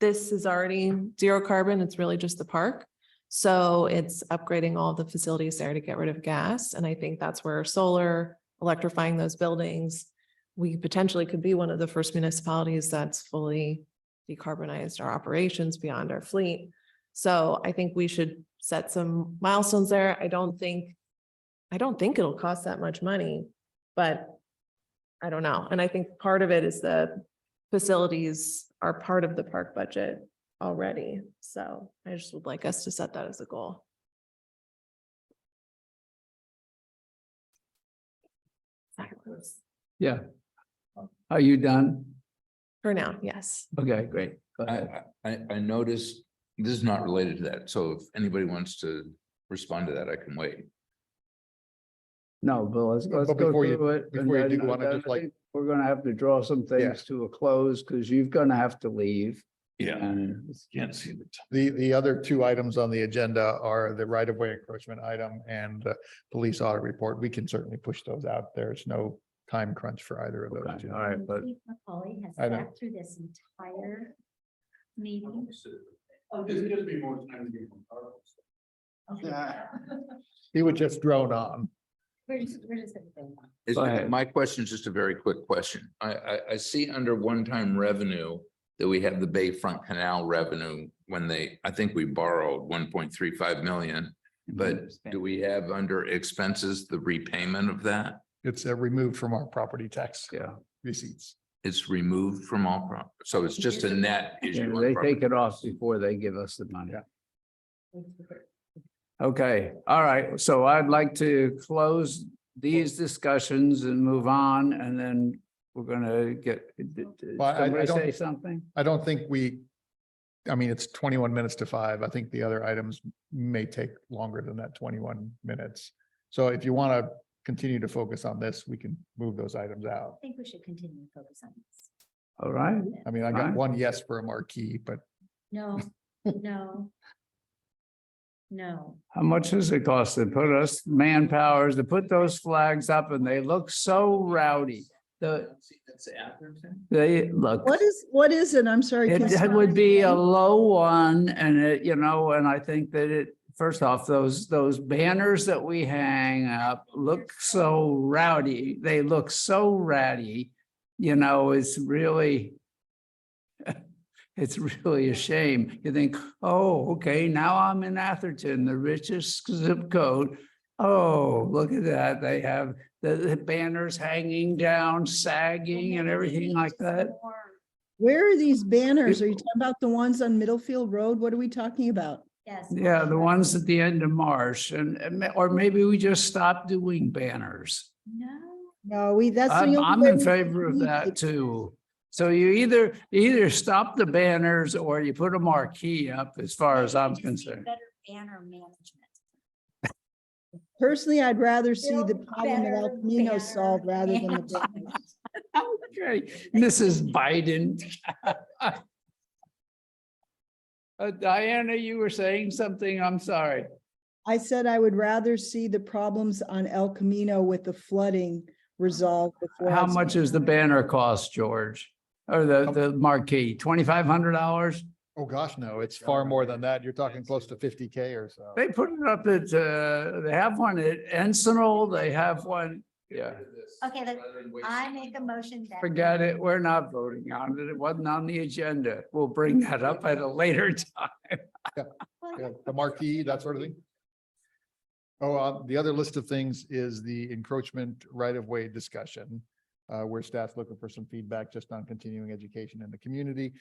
This is already zero carbon. It's really just the park. So it's upgrading all the facilities there to get rid of gas. And I think that's where solar, electrifying those buildings, we potentially could be one of the first municipalities that's fully decarbonized our operations beyond our fleet. So I think we should set some milestones there. I don't think it'll cost that much money, but I don't know. And I think part of it is the facilities are part of the park budget already. So I just would like us to set that as a goal. Silence. Yeah. Are you done? For now, yes. Okay, great. Go ahead. I noticed, this is not related to that, so if anybody wants to respond to that, I can wait. No, but let's But go before you- through it. before you and do, then- wanna then just I like- think we're gonna have to draw some things to a close because you're gonna have to leave. And Can't see the. The other two items on the agenda are the right of way encroachment item and the police audit report. We can certainly push those out. There's no time crunch for either of those okay, two. all right, but Chief McCauley has I know. sat through this entire meeting. He would just drone on. Where does it go? Is- Go ahead. My question is just a very quick question. I see under one-time revenue that we have the Bayfront Canal revenue when I think we borrowed 1.35 million. But do we have under expenses, the repayment of that? It's removed from our property tax yeah, receipts. It's removed from all, so it's just a net yeah, issue. on they property take it off tax. before they give us the money. Yeah. Okay, all right, so I'd like to close these discussions and move on, and then we're gonna get, did Well, I somebody don't- say something? I don't think I mean, it's 21 minutes to 5. I think the other items may take longer than that 21 minutes. So if you want to continue to focus on this, we can move those items out. I think we should continue to focus on this. All right, I mean, I got Fine. one yes for a marquee, but No, no. No. how much does it cost to put us manpowers to put those flags up, and they look so rowdy? They look. What is it? I'm sorry. can It someone would be a explain? low one, and and I think that first off, those banners that we hang up look so rowdy. They look so ratty, it's really. It's really a shame. You think, oh, okay, now I'm in Atherton, the richest zip code. Oh, look at that. They have the banners hanging down, sagging and everything like that. Where are these banners? Are you talking about the ones on Middlefield Road? What are we talking about? Yes. Yeah, the ones at the end of Marsh or maybe we just stop doing banners. No. No, that's. the only I'm way in we favor of can that keep it. too. So you either stop the banners or you put a marquee up as far as I'm Just need concerned. Better banner management. Personally, I'd rather see the Build problem at El better Camino solved banner rather than the. and- buildings. Okay, Mrs. Biden. Diana, you were saying something? I'm sorry. I said I would rather see the problems on El Camino with the flooding resolved before. How I'd- much does the banner cost, George? Or the marquee, $2,500? Oh, gosh, no, it's far more than that. You're talking close to 50K or so. They put it up at, they have one at Encinal, they have one, yeah. Okay, I make a motion that. Forget it, we're not voting on it. It wasn't on the agenda. We'll bring that up at a later time. Yeah, the marquee, that sort of thing. Oh, the other list of things is the encroachment right-of-way discussion, where staff's looking for some feedback just on continuing education in the community.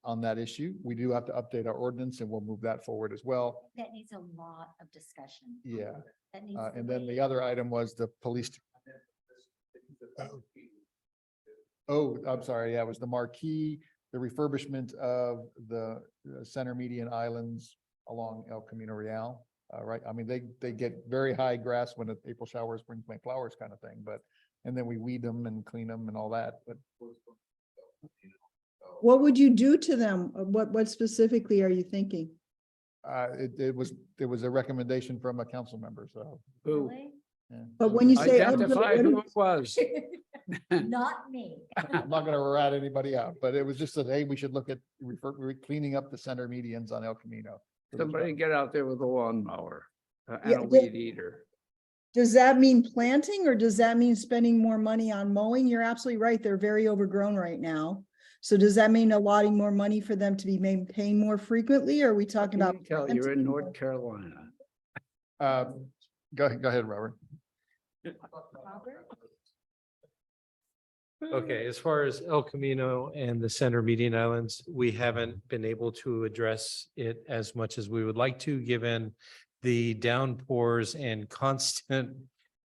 On that issue, we do have to update our ordinance and we'll move that forward as well. That needs a lot of discussion. Yeah, That needs. and then the other item was the police. Oh, I'm sorry. Yeah, it was the marquee, the refurbishment of the center median islands along El Camino Real. Right, I mean, they get very high grass when the April showers bring my flowers kind of thing, but, and then we weed them and clean them and all that, but. What would you do to them? What specifically are you thinking? It was a recommendation from a council member, so. Who? Really? yeah. But when you say. Identify who it was. Not me. I'm not gonna rat anybody out, but it was just that, hey, we should look at cleaning up the center medians on El Camino. Somebody get out there with a lawnmower and Yeah, a the- weed eater. Does that mean planting or does that mean spending more money on mowing? You're absolutely right. They're very overgrown right now. So does that mean allotting more money for them to be maintained more frequently? Or are we talking about? Tell you're in North Carolina. Go ahead, Robert. Okay, as far as El Camino and the center median islands, we haven't been able to address it as much as we would like to, given the downpours and constant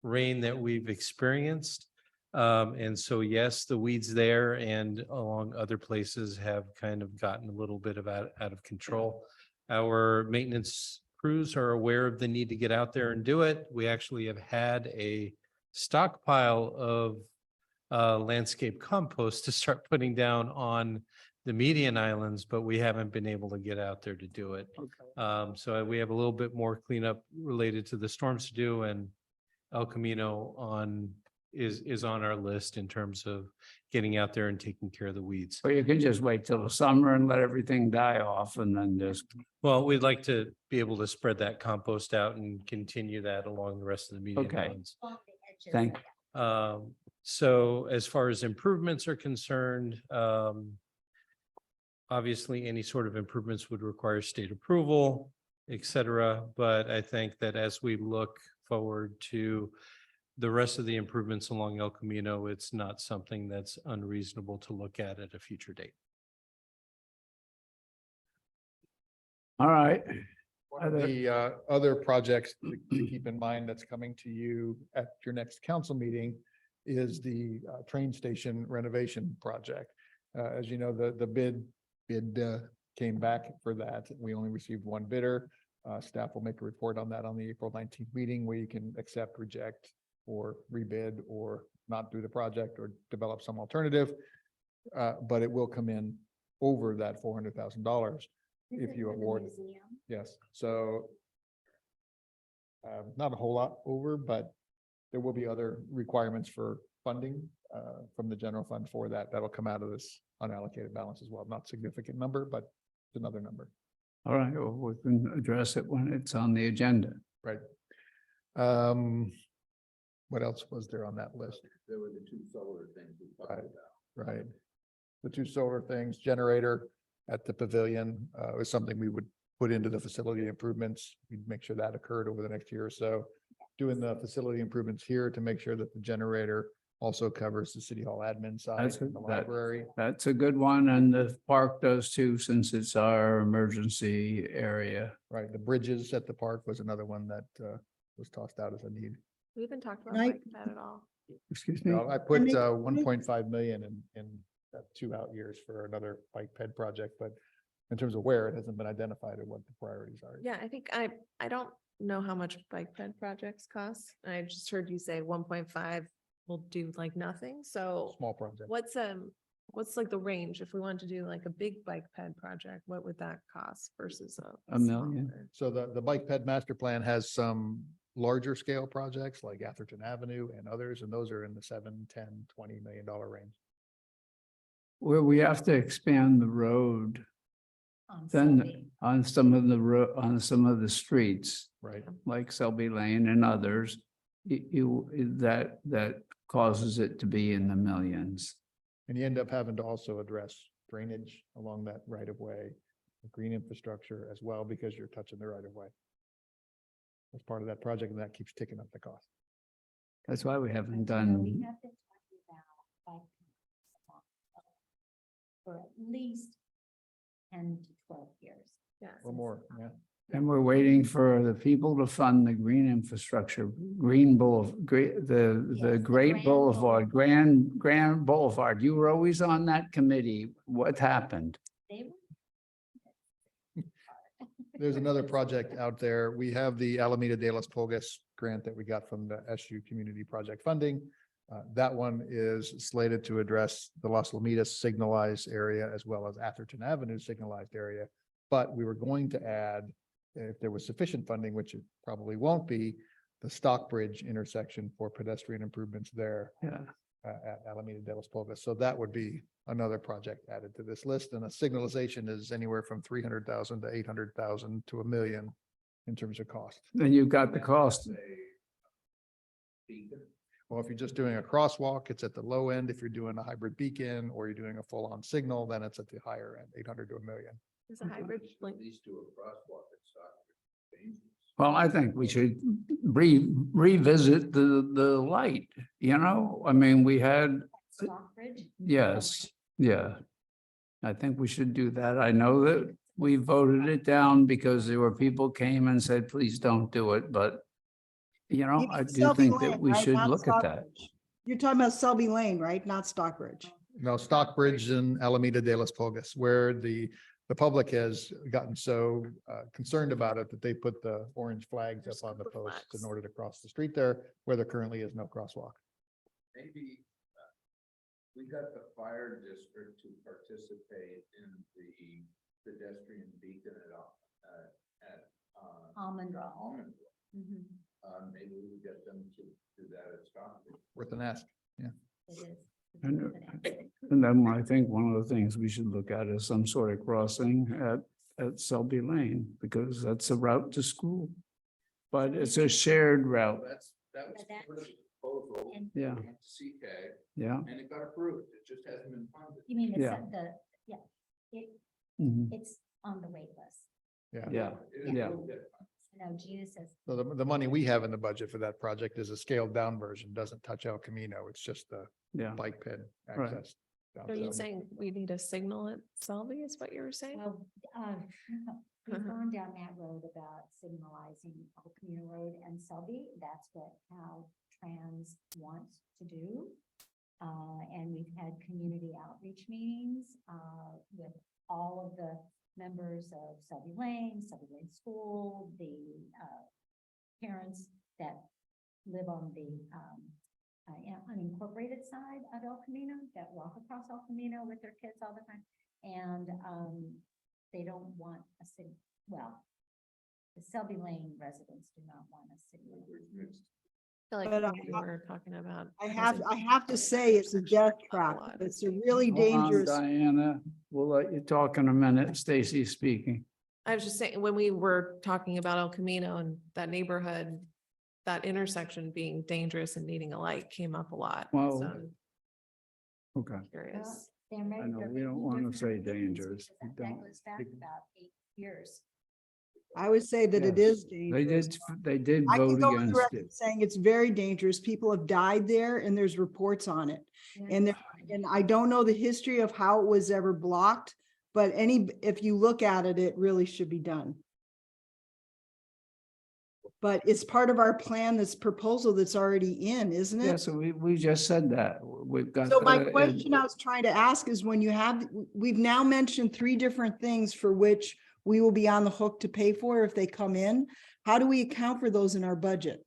rain that we've experienced. And so, yes, the weeds there and along other places have kind of gotten a little bit of out of control. Our maintenance crews are aware of the need to get out there and do it. We actually have had a stockpile of landscape compost to start putting down on the median islands, but we haven't been able to get out there to do it. So we have a little bit more cleanup related to the storms to do, and El Camino is on our list in terms of getting out there and taking care of the weeds. Or you can just wait till the summer and let everything die off and then just, Well, we'd like to be able to spread that compost out and continue that along the rest of the median Okay. islands. thank, So as far as improvements are concerned, obviously, any sort of improvements would require state approval, et cetera. But I think that as we look forward to the rest of the improvements along El Camino, it's not something that's unreasonable to look at a future date. all right. One of the other projects to keep in mind that's coming to you at your next council meeting is the train station renovation project. As you know, the bid came back for that. We only received one bidder. Staff will make a report on that on the April 19th meeting where you can accept, reject, or rebid, or not do the project, or develop some alternative. But it will come in over that $400,000 if you award. Yes, so not a whole lot over, but there will be other requirements for funding from the general fund for that. That'll come out of this unallocated balance as well. Not significant number, but it's another number. All right, well, we can address it when it's on the agenda. Right. What else was there on that list? There were the two solar things. Right. The two solar things, generator at the pavilion was something we would put into the facility improvements. We'd make sure that occurred over the next year or so. Doing the facility improvements here to make sure that the generator also covers the city hall admin side That's and the library. That's a good one, and the park does too, since it's our emergency area. Right, the bridges at the park was another one that was tossed out as a need. We haven't talked about Right. that at all. Excuse me? No, I put make- 1.5 million in 2 out years for another bike ped project, but in terms of where, it hasn't been identified or what the priorities are. Yeah, I think I don't know how much bike ped projects cost. I just heard you say 1.5 will do like nothing. So Small project. what's like the range? If we wanted to do like a big bike ped project, what would that cost versus A million. smaller? So the bike ped master plan has some larger scale projects like Atherton Avenue and others, and those are in the 7, 10, $20 million range. Where we have to expand the road, on then Selby. on some of the streets, Right. like Selby Lane and others, that causes it to be in the millions. And you end up having to also address drainage along that right of way, green infrastructure as well, because you're touching the right of way. As part of that project, and that keeps ticking up the cost. That's why we haven't But, we done, have been talking about bike paths for at least 10 to 12 years. Yeah. Or more, yeah. and we're waiting for the people to fund the green infrastructure, Green Boulevard, the Yes, the Great Grand Boulevard, Grand Boulevard. You were always on that committee. What happened? They were There's another project out there. We have the Alameda de las Pulgas grant that we got from the SU Community Project Funding. That one is slated to address the Las Lomitas signalized area as well as Atherton Avenue signalized area. But we were going to add, if there was sufficient funding, which it probably won't be, the Stockbridge intersection for pedestrian improvements there Yeah, at Alameda de las Pulgas. So that would be another project added to this list. And a signalization is anywhere from 300,000 to 800,000 to $1 million in terms of cost. then you've got the cost. Well, if you're just doing a crosswalk, it's at the low end. If you're doing a hybrid beacon or you're doing a full-on signal, then it's at the higher end, 800 to $1 million. Is a hybrid like Well, I think we should revisit the light, you know, I mean, we had, Stockbridge. yes, yeah. I think we should do that. I know that we voted it down because there were people came and said, please don't do it, but you know, You I mean do Selby think that Lane, we right? should Not look at that. Stockbridge. You're talking about Selby Lane, right? Not Stockbridge. No, Stockbridge and Alameda de las Pulgas, where the public has gotten so concerned about it that they put the orange flags up on the Super posts flags. in order to cross the street there, where there currently is no crosswalk. Maybe we got the fire district to participate in the pedestrian beacon at Almond Rock. Almond. Mhm, Maybe we get them to do that at Stockbridge. Worth an ask. it is. It's And, definite. and then I think one of the things we should look at is some sort of crossing at Selby Lane, because that's a route to school. But it's a shared route, That was But that's- part of the proposal. And yeah, Went to CK yeah. and it got approved. It just hasn't been funded. You mean Yeah. yeah, Mhm. it's on the wait list. Yeah, It yeah. will get funded. No, Gina says, So the money we have in the budget for that project is a scaled down version, doesn't touch El Camino. It's just the yeah. bike ped Right. access. down Are you Selby. saying we need a signal at Selby is what you were saying? well, we've gone down that road about signalizing Old Camino Road and Selby. That's what Caltrans wants to do. And we've had community outreach meetings, with all of the members of Selby Lane School, the, parents that live on the, unincorporated side of El Camino, that walk across El Camino with their kids all the time. And, they don't want a city, well, the Selby Lane residents do not want a city. I feel like But we were talking about. I housing have to say it's a death trap. lot. It's a really Hold on, dangerous. Diana, we'll let you talk in a minute. Stacy speaking. I was just saying, when we were talking about El Camino and that neighborhood, that intersection being dangerous and needing a light came up a lot. Well, So I'm Okay. curious. There may- I know, there we may don't be wanna different say opinions dangerous. because We That don't. goes back about 8 years. I would say that it Yes. is They dangerous. they did I can vote go on the against record it. saying it's very dangerous. People have died there and there's reports on it. And I don't know the history of how it was ever blocked, but if you look at it, it really should be done. But it's part of our plan, this proposal that's already in, isn't Yeah, it? so we just said that. We've got. So my the- question I was trying to ask is when you have, we've now mentioned 3 different things for which we will be on the hook to pay for if they come in. How do we account for those in our budget?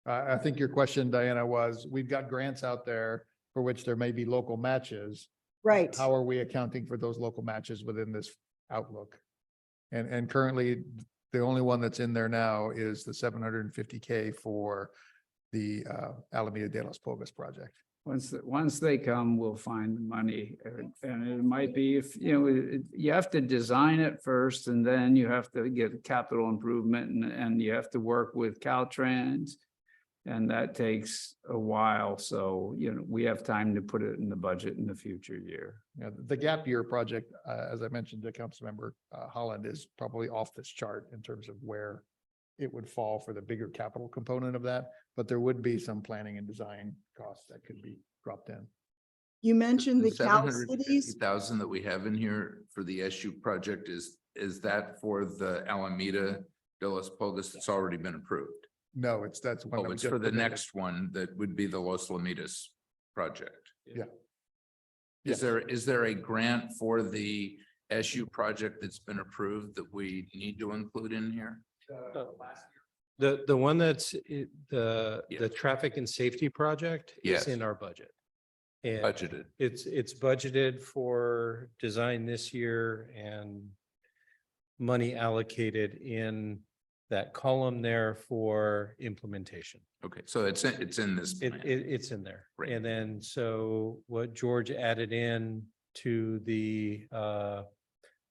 I think your question, Diana, was, we've got grants out there for which there may be local matches. Right. How are we accounting for those local matches within this outlook? And currently, the only one that's in there now is the 750K for the Alameda de los Pobres project. Once they come, we'll find the money. And it might be if, you know, you have to design it first and then you have to get capital improvement and you have to work with Caltrans. And that takes a while. So, you know, we have time to put it in the budget in the future year. Yeah, the gap year project, as I mentioned to Councilmember Holland, is probably off this chart in terms of where it would fall for the bigger capital component of that, but there would be some planning and design costs that could be dropped in. You mentioned the Cal cities. 750,000 that we have in here for the SU project, is that for the Alameda de los Pobres that's already been approved? No, that's one. Oh, that we it's just for the submitted. next one that would be the Los Lomitas project. Yeah. Is there a grant for the SU project that's been approved that we need to include in here? The one that's the Yes. traffic and safety project is Yes. in our budget. And Budgeted. it's budgeted for design this year and money allocated in that column there for implementation. Okay, so it's in this plan. It's in there. Right. And then, so what George added in to the,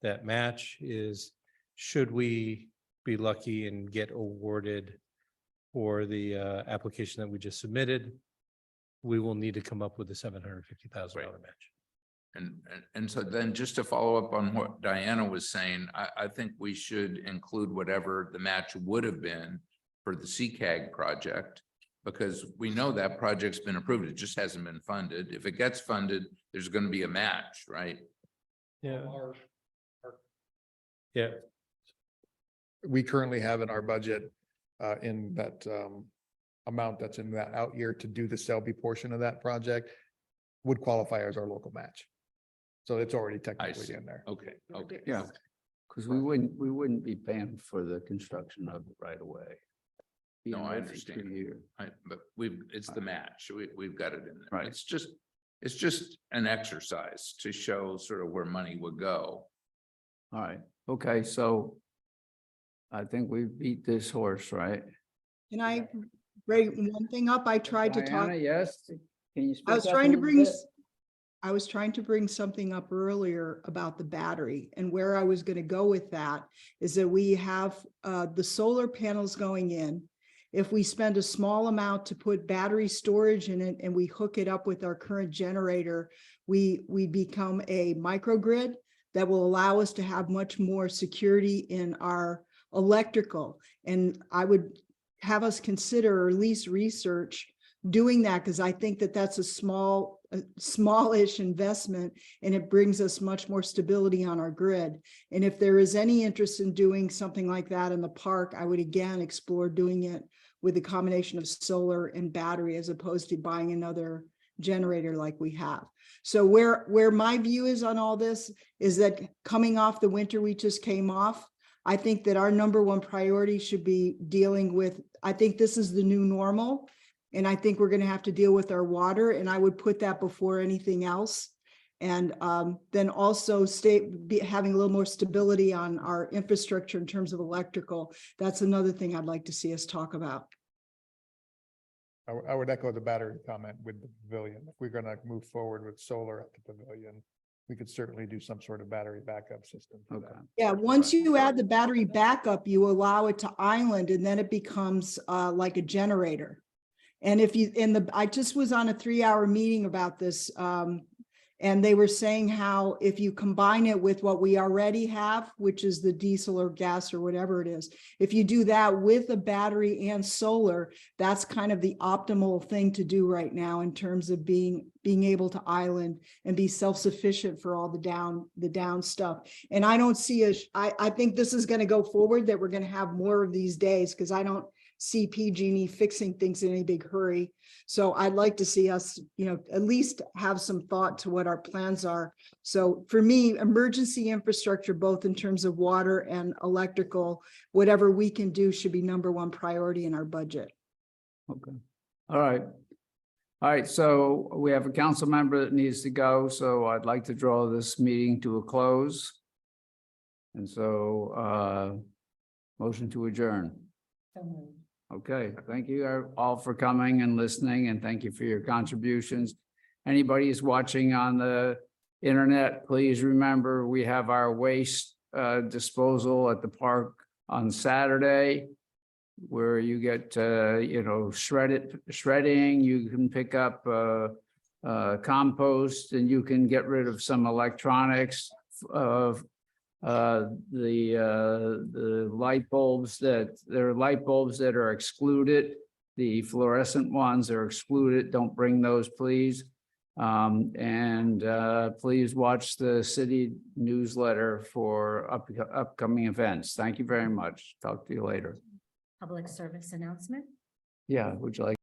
that match is, should we be lucky and get awarded for the, application that we just submitted, we will need to come up with a $750,000 match. And so then just to follow up on what Diana was saying, I think we should include whatever the match would have been for the CCAG project, because we know that project's been approved. It just hasn't been funded. If it gets funded, there's going to be a match, right? Yeah. Yeah. We currently have in our budget in that amount that's in that out year to do the Selby portion of that project would qualify as our local match. So it's already see. technically in there. Okay, okay. Yeah. Because we wouldn't be paying for the construction of it right away. No, I Every understand. 2 years. But it's the match. We've got it in there. Right. It's just an exercise to show sort of where money would go. All right, okay, so I think we beat this horse, right? Can I bring one thing up? I tried to talk. Diana, yes? Can you? I was speak up a trying to little bring, bit? I was trying to bring something up earlier about the battery, and where I was going to go with that is that we have the solar panels going in. If we spend a small amount to put battery storage in it and we hook it up with our current generator, we become a microgrid that will allow us to have much more security in our electrical. And I would have us consider, or at least research, doing that, because I think that that's a smallish investment, and it brings us much more stability on our grid. And if there is any interest in doing something like that in the park, I would again explore doing it with a combination of solar and battery, as opposed to buying another generator like we have. So where my view is on all this is that coming off the winter we just came off, I think that our number one priority should be dealing with, I think this is the new normal. And I think we're going to have to deal with our water, and I would put that before anything else. And then also having a little more stability on our infrastructure in terms of electrical. That's another thing I'd like to see us talk about. I would echo the battery comment with the pavilion. If we're gonna move forward with solar at the pavilion, we could certainly do some sort of battery backup system. for that. Okay. Yeah, once you add the battery backup, you allow it to island, and then it becomes like a generator. And if you, I just was on a 3-hour meeting about this, and they were saying how if you combine it with what we already have, which is the diesel or gas or whatever it is, if you do that with a battery and solar, that's kind of the optimal thing to do right now in terms of being able to island and be self-sufficient for all the down stuff. And I don't see I think this is going to go forward, that we're going to have more of these days, because I don't see PG&E fixing things in any big hurry. So I'd like to see us, at least have some thought to what our plans are. So for me, emergency infrastructure, both in terms of water and electrical, whatever we can do should be number one priority in our budget. Okay, all right. All right, so we have a council member that needs to go, so I'd like to draw this meeting to a close. And so, motion to adjourn. Okay, thank you all for coming and listening, and thank you for your contributions. Anybody who's watching on the internet, please remember, we have our waste disposal at the park on Saturday, where you get, shredding, you can pick up compost, and you can get rid of some electronics of the light bulbs there are light bulbs that are excluded. The fluorescent ones are excluded. Don't bring those, please. Please watch the city newsletter for upcoming events. Thank you very much. Talk to you later. Public service announcement. Yeah, would you like?